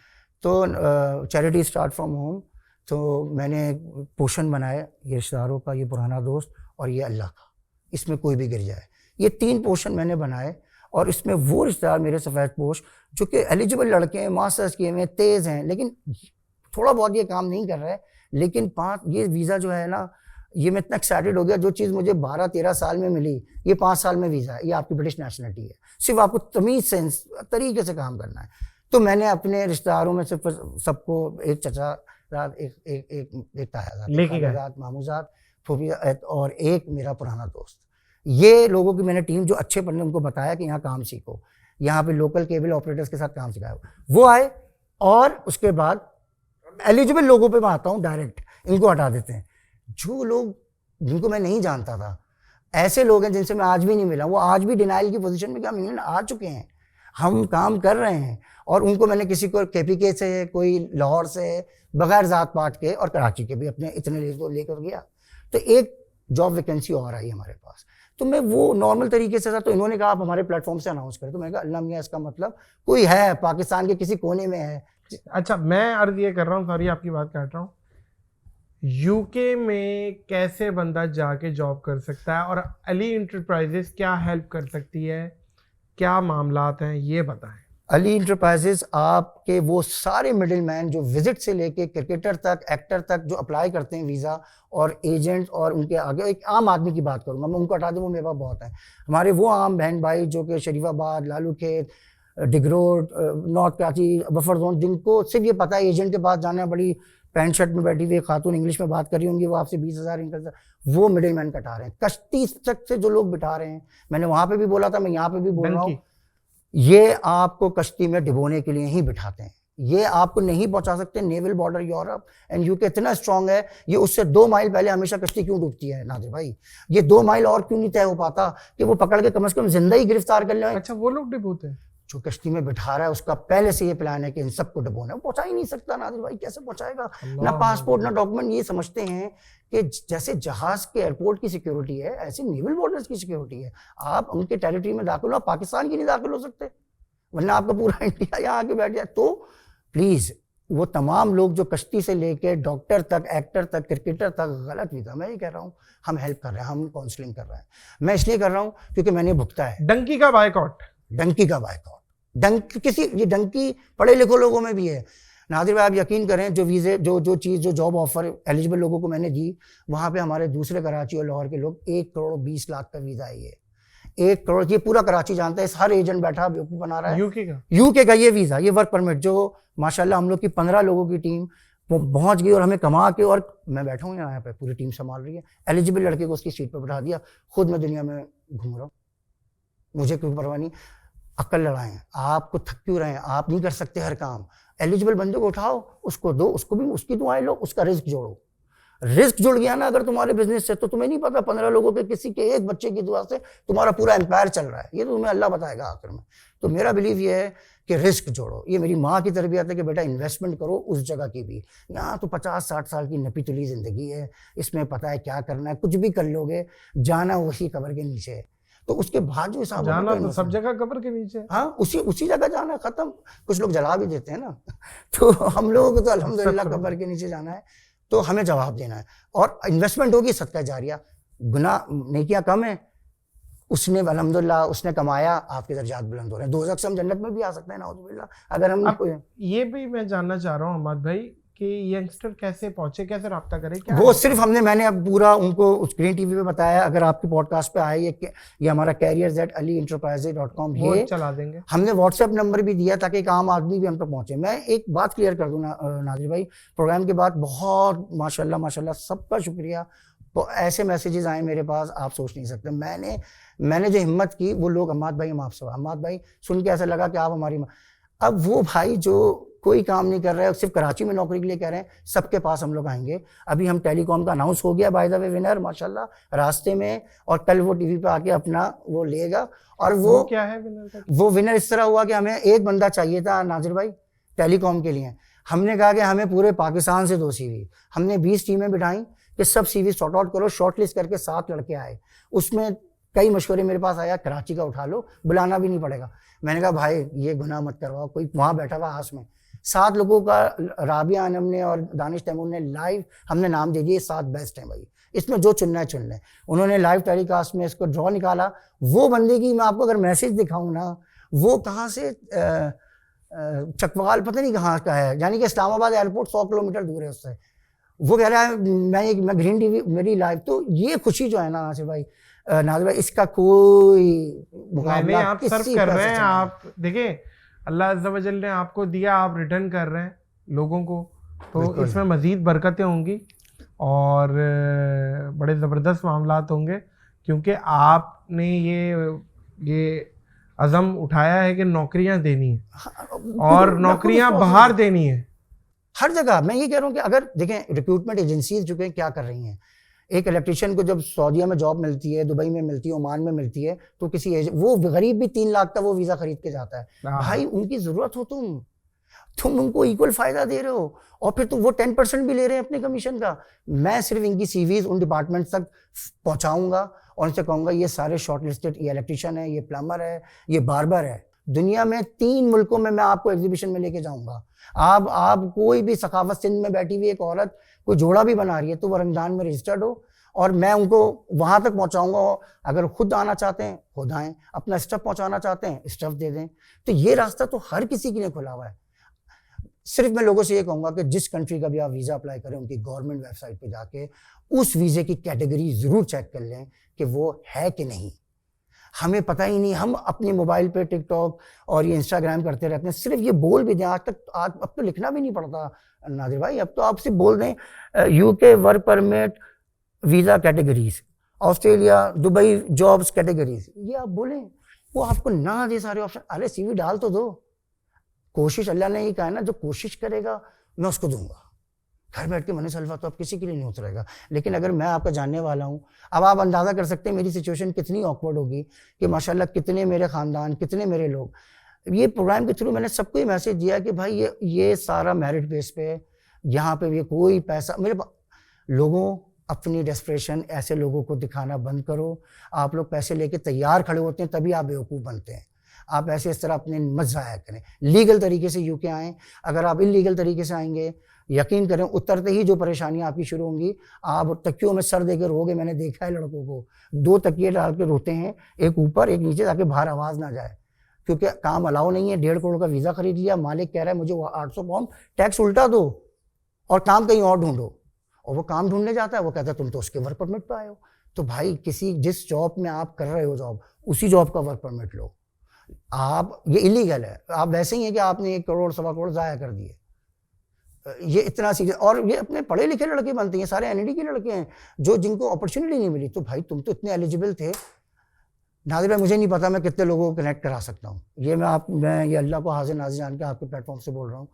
S2: तो चैरिटी स्टार्ट फ्रॉम होम, तो मैंने पोषण बनाए, ये रिश्तेदारों का, ये पुराना दोस्त और ये अल्लाह का, इसमें कोई भी गिर जाए, ये 3 पोषण मैंने बनाए। और इसमें वो रिश्तेदार मेरे सफ़ेद पोश जो कि एलिजिबल लड़के हैं, मास्टर्स किए हुए, तेज़ हैं, लेकिन थोड़ा बहुत ये काम नहीं कर रहे, लेकिन 5 ये वीज़ा जो है ना, ये मैं इतना एक्साइटेड हो गया, जो चीज़ मुझे 12-13 साल में मिली, ये 5 साल में वीज़ा है। ये आपकी ब्रिटिश नेशनलिटी है, सिर्फ आपको तमीज़ सेंस तरीके से काम करना है। तो मैंने अपने रिश्तेदारों में से सबको, एक चचा रात, एक तायाजात, मामूजात, फूफिया, और एक मेरा पुराना दोस्त, ये लोगों की मैंने टीम, जो अच्छे पढ़ने, उनको बताया कि यहाँ काम सीखो, यहाँ पे लोकल केबल ऑपरेटर्स के साथ काम सिखाया। वो आए, और उसके बाद एलिजिबल लोगों पे मैं आता हूँ डायरेक्ट, इनको हटा देते हैं। जो लोग जिनको मैं नहीं जानता था, ऐसे लोग हैं जिनसे मैं आज भी नहीं मिला, वो आज भी डिनाइल की पोजीशन में कि हम इंग्लैंड आ चुके हैं, हम काम कर रहे हैं, और उनको मैंने किसी को केपीके से, कोई लाहौर से, बगैर ज़ात पात के, और कराची के भी अपने इतने लेकर गया। तो एक जॉब वैकेंसी और आई हमारे पास, तो मैं वो नॉर्मल तरीके से था। तो इन्होंने कहा आप हमारे प्लेटफॉर्म से अनाउंस करें, तो मैंने कहा अल्लाह मियाँ, इसका मतलब कोई है पाकिस्तान के किसी कोने में है।
S1: अच्छा, मैं अर्ज ये कर रहा हूँ, सॉरी आपकी बात काट रहा हूँ, यूके में कैसे बंदा जाके जॉब कर सकता है, और अली इंटरप्राइजेस क्या हेल्प कर सकती है, क्या मामलात हैं, ये बताएं।
S2: अली इंटरप्राइजेस आपके वो सारे मिडिल मैन जो विजिट से लेके क्रिकेटर तक, एक्टर तक, जो अप्लाई करते हैं वीज़ा, और एजेंट्स, और उनके आगे एक आम आदमी की बात करूँगा मैं, उनको हटा दूँ, वो मेरे पास बहुत है। हमारे वो आम बहन भाई जो कि शरीफाबाद, लालू खेत, डिगरोड, नॉर्थ कराची, बफर जोन, जिनको सिर्फ ये पता है एजेंट के पास जाना है, बड़ी पैंट शर्ट में बैठी हुई खातून इंग्लिश में बात कर रही होंगी, वो आपसे 20,000 इनकम, वो मिडिल मैन कटा रहे हैं। कश्ती तक से जो लोग बिठा रहे हैं, मैंने वहाँ पे भी बोला था, मैं यहाँ पे भी बोल रहा हूँ, ये आपको कश्ती में डिबोने के लिए ही बिठाते हैं, ये आपको नहीं पहुंचा सकते। Naval border Europe and UK इतना स्ट्रांग है, ये उससे 2 माइल पहले हमेशा कश्ती क्यों डूबती है नादिर भाई, ये 2 माइल और क्यों नहीं तय हो पाता कि वो पकड़ के कम से कम जिंदा ही गिरफ्तार कर ले।
S1: अच्छा, वो लोग डिबोते हैं?
S2: जो कश्ती में बिठा रहा है उसका पहले से ये प्लान है कि इन सबको डुबोना है, पहुंचा ही नहीं सकता नादिर भाई, कैसे पहुंचाएगा? ना पासपोर्ट ना डॉक्यूमेंट। ये समझते हैं कि जैसे जहाज के एयरपोर्ट की सिक्योरिटी है, ऐसे नेवल बॉर्डर्स की सिक्योरिटी है। आप उनके टेरिटरी में दाखिल हो, पाकिस्तान की नहीं दाखिल हो सकते, वरना आपका पूरा इंडिया यहाँ आके बैठ जाए। तो प्लीज वो तमाम लोग जो कश्ती से लेके डॉक्टर तक, एक्टर तक, क्रिकेटर तक, गलत वीज़ा, मैं ये कह रहा हूँ हम हेल्प कर रहे हैं, हम काउंसलिंग कर रहे हैं। मैं इसलिए कर रहा हूँ क्योंकि मैंने भुगता है।
S1: डंकी का बायकॉट,
S2: डंकी का बायकॉट, डंकी किसी, ये डंकी पढ़े लिखो लोगों में भी है नादिर भाई। आप यकीन करें, जो वीज़े, जो चीज़, जो जॉब ऑफर एलिजिबल लोगों को मैंने दी, वहाँ पे हमारे दूसरे कराची और लाहौर के लोग 1,20,00,000 का वीज़ा है। ये 1 करोड़, ये पूरा कराची जानता है, हर एजेंट बैठा बेवकूफ़ बना रहा है। यूके का ये वीज़ा, ये वर्क परमिट, जो माशाल्लाह हम लोग की 15 लोगों की टीम पहुंच गई और हमें कमा के, और मैं बैठा हूँ यहाँ पे, पूरी टीम संभाल रही है, एलिजिबल लड़के को उसकी सीट पर बैठा दिया, खुद मैं दुनिया में घूम रहा हूँ, मुझे कोई परवाह नहीं। अक्ल लड़ाएं, आपको थक क्यों रहे हैं, आप नहीं कर सकते हर काम, एलिजिबल बंदे को उठाओ, उसको दो, उसको भी उसकी दुआएं लो, उसका रिस्क जोड़ो। रिस्क जुड़ गया ना अगर तुम्हारे बिजनेस से, तो तुम्हें नहीं पता 15 लोगों के किसी के एक बच्चे की दुआ से तुम्हारा पूरा एम्पायर चल रहा है, ये तो तुम्हें अल्लाह बताएगा आखिर में। तो मेरा बिलीव ये है कि रिस्क जोड़ो, ये मेरी माँ की तरबियत है कि बेटा इन्वेस्टमेंट करो उस जगह की भी। यहाँ तो 50-60 साल की नपी तुली जिंदगी है, इसमें पता है क्या करना है, कुछ भी कर लोगे, जाना वही कब्र के नीचे है। तो उसके बाद जो हिसाब
S1: जाना तो सब जगह कब्र के नीचे,
S2: हाँ उसी जगह जाना है, खत्म। कुछ लोग जला भी देते हैं ना तो हम लोगों को तो अल्हम्दुलिल्लाह कब्र के नीचे जाना है, तो हमें जवाब देना है। और इन्वेस्टमेंट होगी सदका जारिया, गुनाह नेकियां कम है, उसने अल्हम्दुलिल्लाह उसने कमाया, आपके दर्जात बुलंद हो रहे हैं, दोज़ख से हम जन्नत में भी आ सकते हैं नाउज़ुबिल्लाह अगर हम।
S1: ये भी मैं जानना चाह रहा हूँ अहमद भाई कि यंगस्टर कैसे पहुंचे, कैसे रब्ता करें, क्या
S2: वो सिर्फ मैंने अब पूरा उनको उस ग्रीन टीवी पे बताया। अगर आपके पॉडकास्ट पे आए, ये हमारा careers@alieNterprises.com ये
S1: चला देंगे।
S2: हमने व्हाट्सएप नंबर भी दिया ताकि एक आम आदमी भी हम तक पहुंचे। मैं एक बात क्लियर कर दूं नादिर भाई, प्रोग्राम के बाद बहुत माशाल्लाह सबका शुक्रिया, तो ऐसे मैसेजेस आए मेरे पास आप सोच नहीं सकते। मैंने जो हिम्मत की, वो लोग अम्माद भाई हम आपसे, अम्माद भाई सुन के ऐसा लगा कि आप हमारी। अब वो भाई जो कोई काम नहीं कर रहे हैं, सिर्फ कराची में नौकरी के लिए कह रहे हैं, सबके पास हम लोग आएंगे। अभी हम टेलीकॉम का अनाउंस हो गया बाय द वे विनर माशाल्लाह रास्ते में, और कल वो टीवी पे आके अपना वो लेगा। और वो
S1: क्या है विनर का?
S2: वो विनर इस तरह हुआ कि हमें एक बंदा चाहिए था नाजिर भाई टेलीकॉम के लिए। हमने कहा कि हमें पूरे पाकिस्तान से 2 CV, हमने 20 टीमें बिठाई कि सब CV सॉर्ट आउट करो, शॉर्ट लिस्ट करके 7 लड़के आए। उसमें कई मशवरे मेरे पास आया, कराची का उठा लो, बुलाना भी नहीं पड़ेगा। मैंने कहा भाई ये गुनाह मत करवाओ, कोई वहाँ बैठा हुआ आस में 7 लोगों का, राबिया आनम ने और दानिश तैमूर ने लाइव हमने नाम दे दिए, 7 बेस्ट हैं भाई, इसमें जो चुनना है चुन लें। उन्होंने लाइव टेलीकास्ट में इसको ड्रॉ निकाला। वो बंदे की मैं आपको अगर मैसेज दिखाऊं ना, वो कहाँ से चकवाल पता नहीं कहाँ का है, यानी कि इस्लामाबाद एयरपोर्ट 100 किलोमीटर दूर है उससे। वो कह रहा है मैं ग्रीन टीवी मेरी लाइव। तो ये खुशी जो है ना नासिर भाई, नाजिर भाई, इसका कोई मुकाबला
S1: आप सर्व कर रहे हैं। आप देखिए अल्लाह अज़्ज़ा व जल ने आपको दिया, आप रिटर्न कर रहे हैं लोगों को, तो इसमें मज़ीद बरकतें होंगी और बड़े ज़बरदस्त मामलात होंगे, क्योंकि आपने ये अज़म उठाया है कि नौकरियां देनी है और नौकरियां बाहर देनी है
S2: हर जगह। मैं ये कह रहा हूँ कि अगर देखें रिक्रूटमेंट एजेंसीज जो हैं क्या कर रही हैं, एक इलेक्ट्रिशियन को जब सऊदीया में जॉब मिलती है, दुबई में मिलती है, ओमान में मिलती है, तो किसी वो गरीब भी 3 लाख का वो वीज़ा खरीद के जाता है। भाई उनकी ज़रूरत हो, तुम उनको इक्वल फ़ायदा दे रहे हो, और फिर तो वो 10% भी ले रहे हैं अपने कमीशन का। मैं सिर्फ इनकी CVs उन डिपार्टमेंट तक पहुँचाऊँगा और उनसे कहूँगा ये सारे शॉर्ट लिस्टेड, ये इलेक्ट्रिशियन है, ये प्लम्बर है, ये बार्बर है। दुनिया में 3 मुल्कों में मैं आपको एग्जीबिशन में लेके जाऊँगा। आप कोई भी सखावत सिंध में बैठी हुई एक औरत कोई जोड़ा भी बना रही है तो वो रमजान में रजिस्टर्ड हो, और मैं उनको वहां तक पहुंचाऊंगा। अगर खुद आना चाहते हैं खुद आएं, अपना स्टफ पहुंचाना चाहते हैं स्टफ दे दें। तो ये रास्ता तो हर किसी के लिए खुला हुआ है। सिर्फ मैं लोगों से ये कहूंगा कि जिस कंट्री का भी आप वीज़ा अप्लाई करें, उनकी गवर्नमेंट वेबसाइट पे जाके उस वीज़े की कैटेगरी ज़रूर चेक कर लें कि वो है कि नहीं। हमें पता ही नहीं, हम अपने मोबाइल पे टिकटॉक और ये इंस्टाग्राम करते रहते हैं। सिर्फ ये बोल भी दें, अब तो लिखना भी नहीं पड़ता नादिर भाई, अब तो आप सिर्फ बोल दें UK work permit visa categories, Australia Dubai jobs categories, ये आप बोलें, वो आपको ना दे सारे ऑप्शन। अरे CV डाल तो दो। कोशिश अल्लाह ने ही कहा है ना, जो कोशिश करेगा मैं उसको दूंगा। घर बैठ के मनी सल्फा तो अब किसी के लिए नहीं उतरेगा। लेकिन अगर मैं आपका जानने वाला हूँ, अब आप अंदाज़ा कर सकते हैं मेरी सिचुएशन कितनी ऑकवर्ड होगी कि माशाल्लाह कितने मेरे ख़ानदान, कितने मेरे लोग। ये प्रोग्राम के थ्रू मैंने सबको ही मैसेज दिया कि भाई ये सारा मेरिट बेस पे है, यहाँ पे ये कोई पैसा मेरे लोगों अपनी डेस्परेशन ऐसे लोगों को दिखाना बंद करो। आप लोग पैसे लेके तैयार खड़े होते हैं तभी आप बेवकूफ़ बनते हैं। आप ऐसे इस तरह अपने मत ज़ाया करें। लीगल तरीके से UK आएँ। अगर आप इलीगल तरीके से आएंगे, यकीन करें उतरते ही जो परेशानियां आपकी शुरू होंगी, आप तकियों में सर देकर रोगे। मैंने देखा है लड़कों को 2 तकिए डाल के रोते हैं, एक ऊपर एक नीचे, ताकि बाहर आवाज़ ना जाए, क्योंकि काम अलाउ नहीं है। 1.5 करोड़ का वीज़ा खरीद लिया, मालिक कह रहा है मुझे 800 पाउंड टैक्स उल्टा दो और काम कहीं और ढूंढो, और वो काम ढूंढने जाता है। वो कहता है तुम तो उसके वर्क परमिट पे आए हो। तो भाई जिस जॉब में आप कर रहे हो जॉब, उसी जॉब का वर्क परमिट लो। आप ये इलीगल है। आप वैसे ही है कि आपने 1 करोड़ 1.25 करोड़ ज़ाया कर दिए। ये इतना सीरियस, और ये अपने पढ़े लिखे लड़के बनते हैं, सारे एनईडी के लड़के हैं जो जिनको अपॉर्चुनिटी नहीं मिली। तो भाई तुम तो इतने एलिजिबल थे नादिर भाई, मुझे नहीं पता मैं कितने लोगों को कनेक्ट करा सकता हूँ। ये मैं ये अल्लाह को हाजिर नाज़िर जान के आपके प्लेटफॉर्म से बोल रहा हूँ।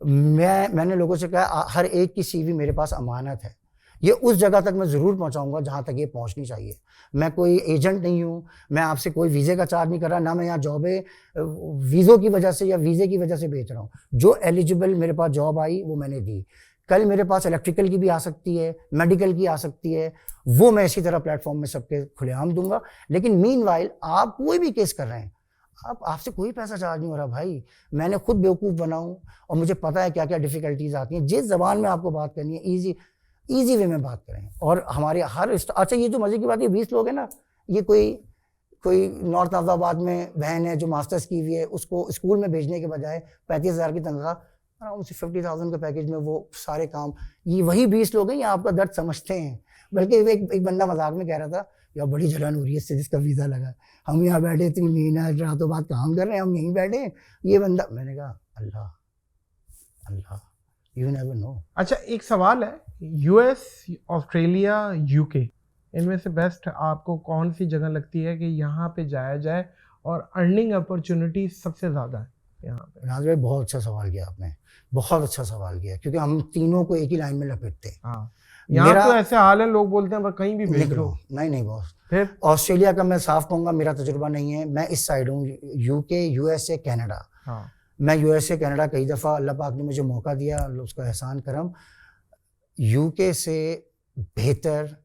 S2: मैंने लोगों से कहा हर एक की सीवी मेरे पास अमानत है, ये उस जगह तक मैं ज़रूर पहुँचाऊँगा जहाँ तक ये पहुँचनी चाहिए। मैं कोई एजेंट नहीं हूँ, मैं आपसे कोई वीज़े का चार्ज नहीं कर रहा, ना मैं यहाँ जॉबें वीज़ों की वजह से या वीज़े की वजह से बेच रहा हूँ। जो एलिजिबल मेरे पास जॉब आई वो मैंने दी। कल मेरे पास इलेक्ट्रिकल की भी आ सकती है, मेडिकल की आ सकती है, वो मैं इसी तरह प्लेटफॉर्म में सबके खुलेआम दूंगा। लेकिन मीनवाइल आप कोई भी केस कर रहे हैं, आपसे कोई पैसा चार्ज नहीं हो रहा भाई। मैंने खुद बेवकूफ़ बनाऊं और मुझे पता है क्या क्या डिफ़िकल्टीज आती हैं। जिस ज़बान में आपको बात करनी है ईजी वे में बात करें। और हमारे अच्छा ये जो मज़े की बात है, 20 लोग हैं ना, ये कोई नॉर्थ अहमदाबाद में बहन है जो मास्टर्स की हुई है, उसको स्कूल में भेजने के बजाय 35,000 की तनख्वाह, अराउंड 50,000 के पैकेज में वो सारे काम, ये वही 20 लोग हैं, ये आपका दर्द समझते हैं। बल्कि एक बंदा मजाक में कह रहा था, यार बड़ी जलन हो रही है इससे जिसका वीज़ा लगा, हम यहाँ बैठे 3 महीना रातों बाद काम कर रहे हैं, हम यहीं बैठे हैं, ये बंदा। मैंने कहा अल्लाह यू नेवर नो।
S1: अच्छा एक सवाल है, यूएस, ऑस्ट्रेलिया, यूके, इनमें से बेस्ट आपको कौन सी जगह लगती है कि यहाँ पे जाया जाए और अर्निंग अपॉर्चुनिटी सबसे ज़्यादा है यहाँ पे?
S2: नाज़िर भाई बहुत अच्छा सवाल किया आपने, बहुत अच्छा सवाल किया, क्योंकि हम तीनों को एक ही लाइन में लपेटते हैं।
S1: हाँ, यहाँ तो ऐसे हाल है, लोग बोलते हैं कहीं भी भेज लो।
S2: नहीं बॉस,
S1: फिर
S2: ऑस्ट्रेलिया का मैं साफ कहूँगा मेरा तजुर्बा नहीं है, मैं इस साइड हूँ, यूके, यूएसए, कनाडा।
S1: हाँ,
S2: मैं यूएसए कनाडा कई दफ़ा, अल्लाह पाक ने मुझे मौका दिया, उसका एहसान करम। यूके से बेहतर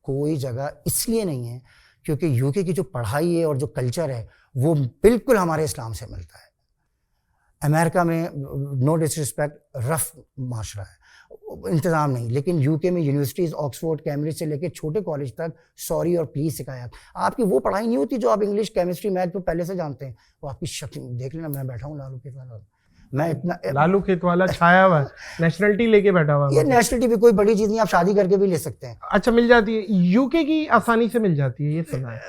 S2: कोई जगह इसलिए नहीं है क्योंकि यूके की जो पढ़ाई है और जो कल्चर है वो बिल्कुल हमारे इस्लाम से मिलता है। अमेरिका में नो डिसरिस्पेक्ट रफ माशरा है, इंतज़ाम नहीं, लेकिन यूके में यूनिवर्सिटीज़ ऑक्सफोर्ड, कैम्ब्रिज से लेकर छोटे कॉलेज तक सॉरी और प्लीज़ सिखाया। आपकी वो पढ़ाई नहीं होती जो आप इंग्लिश, केमिस्ट्री, मैथ पे पहले से जानते हैं, वो आपकी शक्ल देख लेना। मैं बैठा हूँ लालू के साथ, मैं इतना
S1: लालू खेतवाला छाया हुआ, नेशनलिटी लेके बैठा हुआ।
S2: ये नेशनलिटी भी कोई बड़ी चीज़ नहीं, आप शादी करके भी ले सकते हैं।
S1: अच्छा मिल जाती है, यूके की आसानी से मिल जाती है, ये सुना है।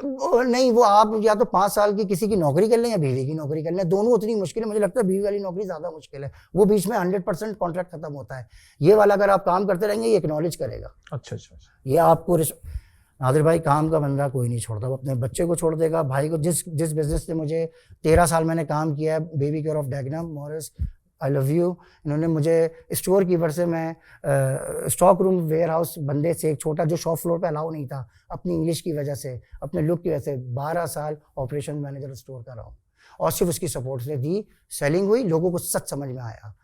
S2: नहीं, वो आप या तो 5 साल की किसी की नौकरी कर लें या बीवी की नौकरी कर लें, दोनों उतनी मुश्किल है। मुझे लगता है बीवी वाली नौकरी ज़्यादा मुश्किल है, वो बीच में 100% कॉन्ट्रैक्ट खत्म होता है। ये वाला अगर आप काम करते रहेंगे ये एक्नॉलेज करेगा।
S1: अच्छा,
S2: ये आपको नादिर भाई, काम का बंदा कोई नहीं छोड़ता, वो अपने बच्चे को छोड़ देगा, भाई को। जिस बिजनेस से मुझे 13 साल मैंने काम किया है, baby care of Dagenham Morris, I love you, इन्होंने मुझे स्टोर कीपर से, मैं स्टॉक रूम वेयर हाउस बंदे से, एक छोटा जो शॉप फ्लोर पे अलाउ नहीं था, अपनी इंग्लिश की वजह से, अपने लुक की वजह से 12 साल ऑपरेशन मैनेजर स्टोर का रहा हूँ। और सिर्फ उसकी सपोर्ट से दी, सेलिंग हुई, लोगों को सच समझ में आया।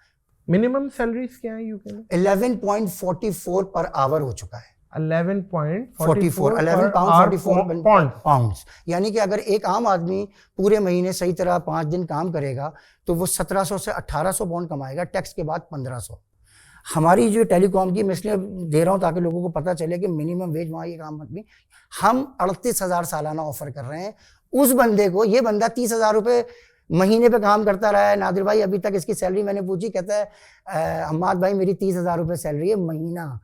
S1: मिनिमम सैलरीज क्या है यूके में?
S2: 11.44 पर आवर हो चुका है।
S1: 11.44
S2: पाउंड्स, यानी कि अगर एक आम आदमी पूरे महीने सही तरह 5 दिन काम करेगा तो वो 1700 से 1800 पाउंड कमाएगा, टैक्स के बाद 1500। हमारी जो टेलीकॉम की, मैं इसलिए दे रहा हूँ ताकि लोगों को पता चले कि मिनिमम वेज वहाँ एक आम आदमी, हम 38,000 सालाना ऑफर कर रहे हैं उस बंदे को। ये बंदा 30,000 रुपये महीने पे काम करता रहा है नादिर भाई, अभी तक इसकी सैलरी मैंने पूछी, कहता है हम्माद भाई मेरी 30,000 रुपये सैलरी है महीना।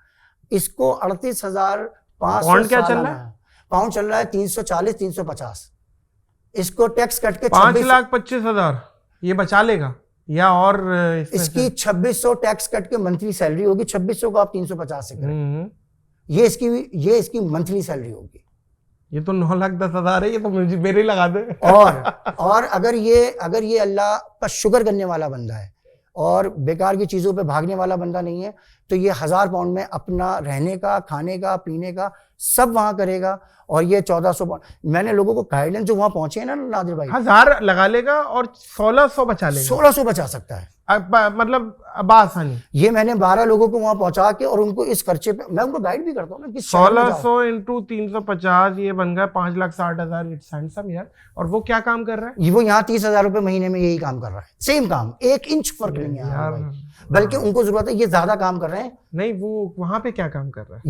S2: इसको 38,500
S1: क्या चल रहा है?
S2: पाउंड चल रहा है 340, 350। इसको टैक्स कट के
S1: 5,25,000 ये बचा लेगा, या और
S2: इसकी 2600 टैक्स कट के मंथली सैलरी होगी। 2600 को आप 350 से करें, ये इसकी मंथली सैलरी होगी।
S1: ये तो 9,10,000 है, ये तो मुझे मेरे लगा दे।
S2: और अगर ये अल्लाह का शुक्र करने वाला बंदा है और बेकार की चीज़ों पे भागने वाला बंदा नहीं है, तो ये 1000 पाउंड में अपना रहने का, खाने का, पीने का सब वहाँ करेगा। और ये 1400 पाउंड, मैंने लोगों को गाइडेंस जो वहाँ पहुंचे हैं ना नादिर भाई,
S1: 1000 लगा लेगा और 1600 बचा लेगा।
S2: 1600 बचा सकता है,
S1: मतलब आसानी।
S2: ये मैंने 12 लोगों को वहाँ पहुंचा के, और उनको इस खर्चे पे मैं उनको गाइड भी करता हूँ ना कि
S1: 1600 इंटू 350 ये बन गया 5,60,000। इट्स हैंडसम यार। और वो क्या काम कर रहा है?
S2: वो यहाँ 30,000 रुपये महीने में यही काम कर रहा है, सेम काम, 1 इंच फर्क नहीं है यार, बल्कि उनको जरूरत है, ये ज्यादा काम कर रहे हैं।
S1: नहीं, वो वहां पे क्या काम कर रहा है?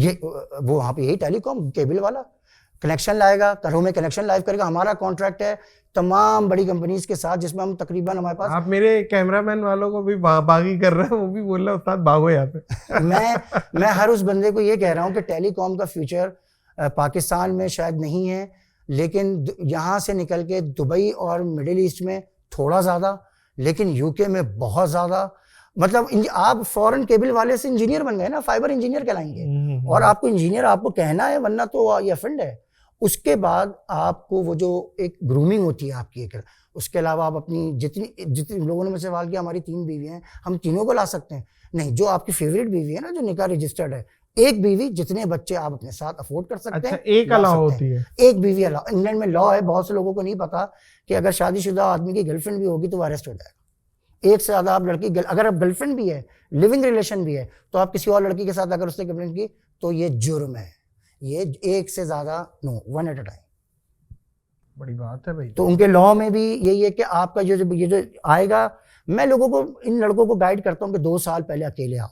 S2: वो वहां पे यही टेलीकॉम केबल वाला कनेक्शन लाएगा, घरों में कनेक्शन लाइव करेगा। हमारा कॉन्ट्रैक्ट है तमाम बड़ी कंपनीज के साथ, जिसमें हम तकरीबन हमारे पास,
S1: आप मेरे कैमरामैन वालों को भी बागी कर रहे हैं, वो भी बोल रहा है उस्ताद भागो यहाँ पे।
S2: मैं हर उस बंदे को ये कह रहा हूँ कि टेलीकॉम का फ्यूचर पाकिस्तान में शायद नहीं है, लेकिन यहाँ से निकल के दुबई और मिडिल ईस्ट में थोड़ा ज़्यादा, लेकिन यूके में बहुत ज़्यादा। मतलब आप फॉरेन केबल वाले से इंजीनियर बन गए ना, फाइबर इंजीनियर कहलाएंगे। और आपको इंजीनियर आपको कहना है, वरना तो ये फंड है। उसके बाद आपको वो जो एक ग्रूमिंग होती है आपकी एक, उसके अलावा आप अपनी जितनी लोगों ने मुझसे सवाल किया हमारी 3 बीवी हैं, हम तीनों को ला सकते हैं। नहीं, जो आपकी फेवरेट बीवी है ना, जो निकाह रजिस्टर्ड है, एक बीवी जितने बच्चे आप अपने साथ अफोर्ड कर सकते हैं।
S1: एक अलाउ होती है,
S2: एक बीवी अलाउ। इंग्लैंड में लॉ है, बहुत से लोगों को नहीं पता कि अगर शादीशुदा आदमी की गर्लफ्रेंड भी होगी तो वो अरेस्ट हो जाएगा। एक से ज्यादा आप लड़की, अगर आप गर्लफ्रेंड भी है, लिविंग रिलेशन भी है, तो आप किसी और लड़की के साथ अगर उसने कंप्लेंट की तो ये जुर्म है। ये एक से ज्यादा नो, 1 एट अ टाइम।
S1: बड़ी बात है भाई।
S2: तो उनके लॉ में भी यही है कि आपका ये जो आएगा, मैं लोगों को, इन लड़कों को गाइड करता हूँ कि 2 साल पहले अकेले आओ,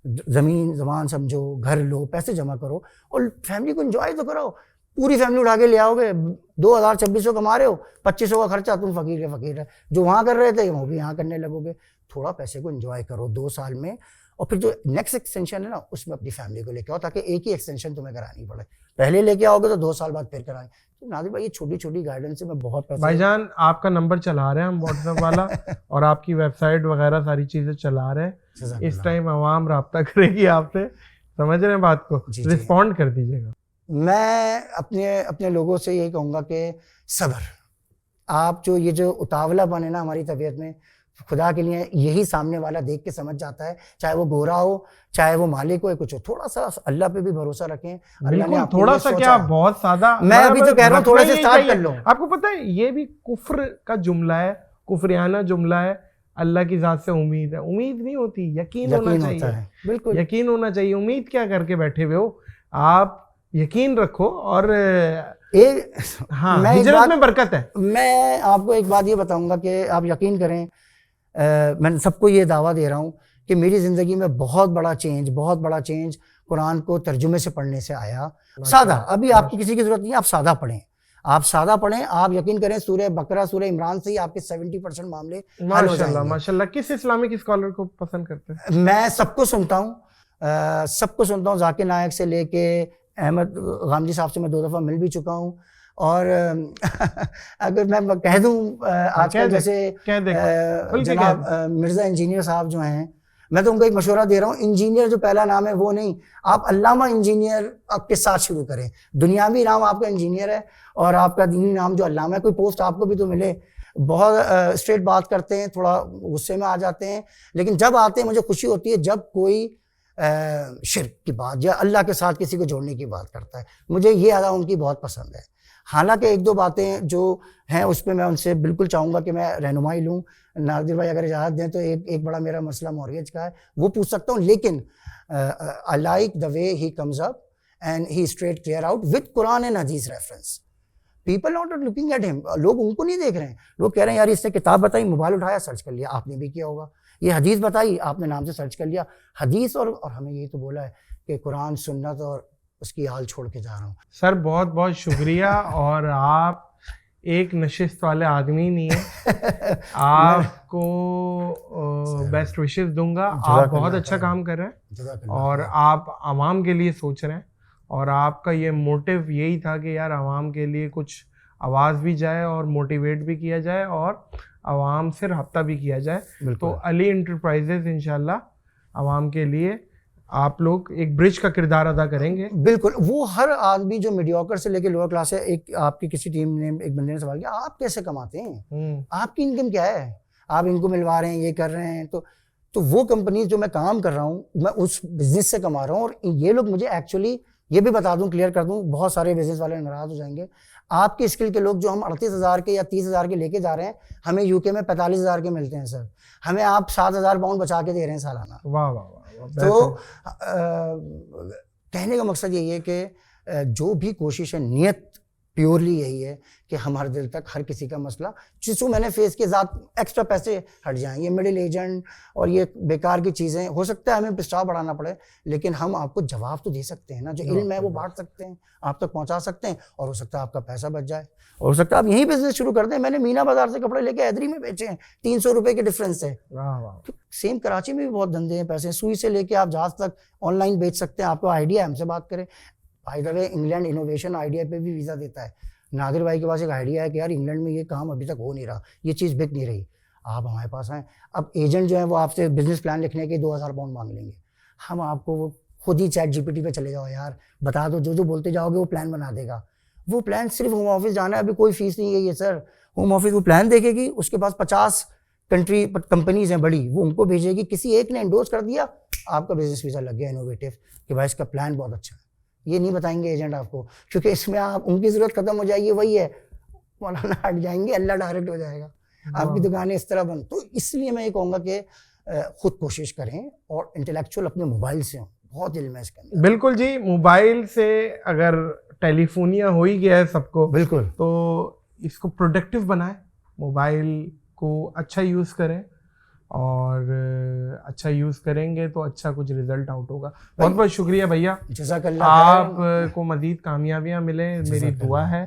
S2: जमीन समझो, घर लो, पैसे जमा करो और फैमिली को एंजॉय तो कराओ। पूरी फैमिली उठा के ले आओगे, 2000-2600 कमा रहे हो, 2500 का खर्चा, तुम फकीर के फकीर है। जो वहां कर रहे थे वो भी यहाँ करने लगोगे। थोड़ा पैसे को एंजॉय करो 2 साल में, और फिर जो नेक्स्ट एक्सटेंशन है ना, उसमें अपनी फैमिली को लेके आओ, ताकि एक ही एक्सटेंशन तुम्हें करानी पड़े। पहले लेके आओगे तो 2 साल बाद फिर कराएं। तो नादिर भाई, ये छोटी छोटी गाइडेंस से मैं बहुत पैसे।
S1: भाईजान आपका नंबर चला रहे हैं हम, व्हाट्सएप वाला और आपकी वेबसाइट वगैरह सारी चीजें चला रहे हैं। इस टाइम आवाम राब्ता करेगी आपसे, समझ रहे हैं बात को, रिस्पॉन्ड कर दीजिएगा।
S2: मैं अपने लोगों से यही कहूँगा कि सब्र। आप ये जो उतावलापन है ना हमारी तबीयत में, खुदा के लिए यही सामने वाला देख के समझ जाता है, चाहे वो गोरा हो, चाहे वो मालिक हो, कुछ हो। थोड़ा सा अल्लाह पे भी भरोसा रखें। अल्लाह ने
S1: थोड़ा सा क्या, बहुत सादा।
S2: मैं अभी तो कह रहा हूँ थोड़ा से स्टार्ट कर लो।
S1: आपको पता है ये भी कुफ्र का जुमला है, कुफरियाना जुमला है। अल्लाह की जात से उम्मीद है, उम्मीद नहीं होती, यकीन होना चाहिए।
S2: बिल्कुल
S1: यकीन होना चाहिए। उम्मीद क्या करके बैठे हुए हो आप, यकीन रखो। और हाँ, हिजरत में बरकत है।
S2: मैं आपको एक बात ये बताऊंगा कि आप यकीन करें, मैं सबको ये दावा दे रहा हूँ कि मेरी ज़िंदगी में बहुत बड़ा चेंज कुरान को तर्जुमे से पढ़ने से आया। सादा, अभी आपकी किसी की ज़रूरत नहीं है, आप सादा पढ़ें, आप यकीन करें, सूरह बकरा, सूरह इमरान से ही आपके 70% मामले हल हो जाएंगे।
S1: माशाल्लाह। किस इस्लामिक स्कॉलर को पसंद करते हैं?
S2: मैं सबको सुनता हूँ, जाकिर नायक से लेके अहमद गामदी साहब से मैं 2 दफ़ा मिल भी चुका हूँ। और अगर मैं कह दूं, आजकल जैसे जनाब मिर्ज़ा इंजीनियर साहब जो हैं, मैं तो उनको एक मशवरा दे रहा हूँ, इंजीनियर जो पहला नाम है वो नहीं, आप अल्लामा इंजीनियर आपके साथ शुरू करें। दुनियावी नाम आपका इंजीनियर है और आपका दीनी नाम जो अल्लामा है। कोई पोस्ट आपको भी तो मिले। बहुत स्ट्रेट बात करते हैं, थोड़ा गुस्से में आ जाते हैं, लेकिन जब आते हैं मुझे खुशी होती है जब कोई शिर्क की बात या अल्लाह के साथ किसी को जोड़ने की बात करता है। मुझे ये अदा उनकी बहुत पसंद है। हालांकि 1-2 बातें जो हैं उस पर मैं उनसे बिल्कुल चाहूँगा कि मैं रहनुमाई लूँ। नादिर भाई अगर इजाज़त दें तो एक बड़ा मेरा मसला मॉर्गेज का है, वो पूछ सकता हूँ। लेकिन I like the way he comes up and he straight clear out with Quran and Hadith reference. People not looking at him, लोग उनको नहीं देख रहे हैं। लोग कह रहे हैं यार इसने किताब बताई, मोबाइल उठाया, सर्च कर लिया, आपने भी किया होगा। ये हदीस बताई, आपने नाम से सर्च कर लिया हदीस, और हमें यही तो बोला है कि कुरान, सुन्नत और उसकी हाल छोड़ के जा रहा हूँ।
S1: सर बहुत बहुत शुक्रिया। और आप एक नशिस्त वाले आदमी नहीं है, आपको बेस्ट विशेस दूंगा। आप बहुत अच्छा काम कर रहे हैं और आप आवाम के लिए सोच रहे हैं, और आपका ये मोटिव यही था कि यार आवाम के लिए कुछ आवाज़ भी जाए और मोटिवेट भी किया जाए और आवाम से रब्ता भी किया जाए। तो अली इंटरप्राइजेज इंशाल्लाह आवाम के लिए आप लोग एक ब्रिज का किरदार अदा करेंगे।
S2: बिल्कुल। वो हर आदमी जो मीडियोकर से लेके लोअर क्लास है, एक आपकी किसी टीम ने, एक बंदे ने सवाल किया, आप कैसे कमाते हैं, आपकी इनकम क्या है, आप इनको मिलवा रहे हैं, ये कर रहे हैं। तो वो कंपनी जो मैं काम कर रहा हूँ, मैं उस बिजनेस से कमा रहा हूँ। और ये लोग मुझे एक्चुअली, ये भी बता दूं, क्लियर कर दूं, बहुत सारे बिजनेस वाले नाराज हो जाएंगे, आपके स्किल के लोग जो हम 38,000 के या 30,000 के लेके जा रहे हैं, हमें यूके में 45,000 के मिलते हैं सर। हमें आप 7,000 पाउंड बचा के दे रहे हैं सालाना।
S1: वाह वाह वाह।
S2: तो कहने का मकसद यही है कि जो भी कोशिश है, नियत प्योरली यही है कि हमारे दिल तक हर किसी का मसला जिसको मैंने फेस के साथ एक्स्ट्रा पैसे हट जाएं। ये मिडिल एजेंट और ये बेकार की चीज़ें, हो सकता है हमें स्टाफ बढ़ाना पड़े, लेकिन हम आपको जवाब तो दे सकते हैं ना। जो इल्म है वो बांट सकते हैं, आप तक पहुंचा सकते हैं, और हो सकता है आपका पैसा बच जाए, और हो सकता है आप यही बिजनेस शुरू कर दें। मैंने मीना बाजार से कपड़े लेके हैदरी में बेचे हैं 300 रुपये के डिफरेंस से। तो सेम कराची में भी बहुत धंधे हैं, पैसे सुई से लेके आप जहाज तक ऑनलाइन बेच सकते हैं। आपको आइडिया है, हमसे बात करें। By the way, England innovation idea पे भी वीज़ा देता है। नादिर भाई के पास एक आइडिया है कि यार इंग्लैंड में ये काम अभी तक हो नहीं रहा, ये चीज़ बिक नहीं रही, आप हमारे पास आएँ। अब एजेंट जो है वो आपसे बिजनेस प्लान लिखने के 2000 पाउंड मांग लेंगे, हम आपको वो खुद ही चैट जीपीटी पे चले जाओ यार, बता दो, जो जो बोलते जाओगे वो प्लान बना देगा। वो प्लान सिर्फ होम ऑफिस जाना है, अभी कोई फीस नहीं है ये सर। होम ऑफिस वो प्लान देखेगी, उसके पास 50 कंपनीज हैं बड़ी, वो उनको भेजेगी, किसी एक ने एंडोर्स कर दिया, आपका बिजनेस वीज़ा लग गया इनोवेटिव कि भाई इसका प्लान बहुत अच्छा है। ये नहीं बताएंगे एजेंट आपको, क्योंकि इसमें आप उनकी ज़रूरत खत्म हो जाएगी, वही है मौलाना हट जाएंगे, अल्लाह डायरेक्ट हो जाएगा, आपकी दुकानें इस तरह बंद। तो इसलिए मैं ये कहूँगा कि खुद कोशिश करें और इंटेलेक्चुअल अपने मोबाइल से हों, बहुत इल्म है इसके अंदर।
S1: बिल्कुल जी, मोबाइल से अगर टेलीफोनिया हो ही गया है सबको,
S2: बिल्कुल,
S1: तो इसको प्रोडक्टिव बनाएं, मोबाइल को अच्छा यूज़ करें, और अच्छा यूज़ करेंगे तो अच्छा कुछ रिजल्ट आउट होगा। बहुत बहुत शुक्रिया भैया,
S2: जज़ाकल्लाह
S1: आपको मज़ीद कामयाबियाँ मिले, मेरी दुआ है,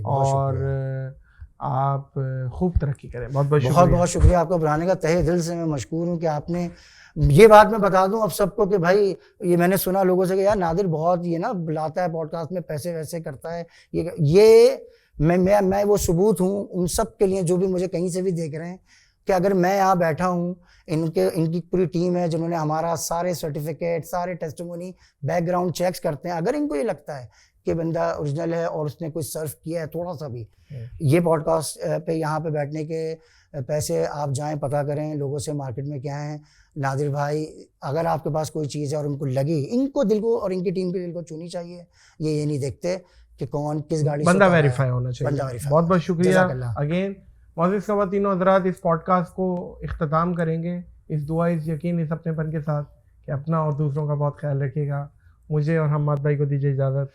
S1: और आप खूब तरक्की करें। बहुत बहुत शुक्रिया।
S2: बहुत शुक्रिया आपको, बुलाने का तहे दिल से मैं मशकूर हूँ कि आपने ये बात मैं बता दूं अब सबको कि भाई ये मैंने सुना लोगों से कि यार नादिर बहुत ये ना बुलाता है पॉडकास्ट में, पैसे वैसे करता है, ये मैं वो सबूत हूँ उन सब के लिए जो भी मुझे कहीं से भी देख रहे हैं कि अगर मैं यहाँ बैठा हूँ, इनकी पूरी टीम है जिन्होंने हमारा सारे सर्टिफिकेट, सारे टेस्टिमोनी, बैकग्राउंड चेक्स करते हैं, अगर इनको ये लगता है कि बंदा ओरिजिनल है और उसने कुछ सर्व किया है थोड़ा सा भी, ये पॉडकास्ट पे यहाँ पे बैठने के पैसे आप जाएं पता करें लोगों से मार्केट में क्या है। नादिर भाई, अगर आपके पास कोई चीज़ है और उनको लगी, इनको दिल को और इनकी टीम के दिल को छूनी चाहिए, ये नहीं देखते कि कौन किस गाड़ी
S1: बंदा वेरीफाई होना चाहिए। बहुत बहुत शुक्रिया अगेन। मोअज़्ज़िज़ ख़वातीन हज़रात, इस पॉडकास्ट को इख्तिताम करेंगे इस दुआ, इस यकीन, इस अपनेपन के साथ कि अपना और दूसरों का बहुत ख्याल रखिएगा। मुझे और हम्माद भाई को दीजिए इजाज़त।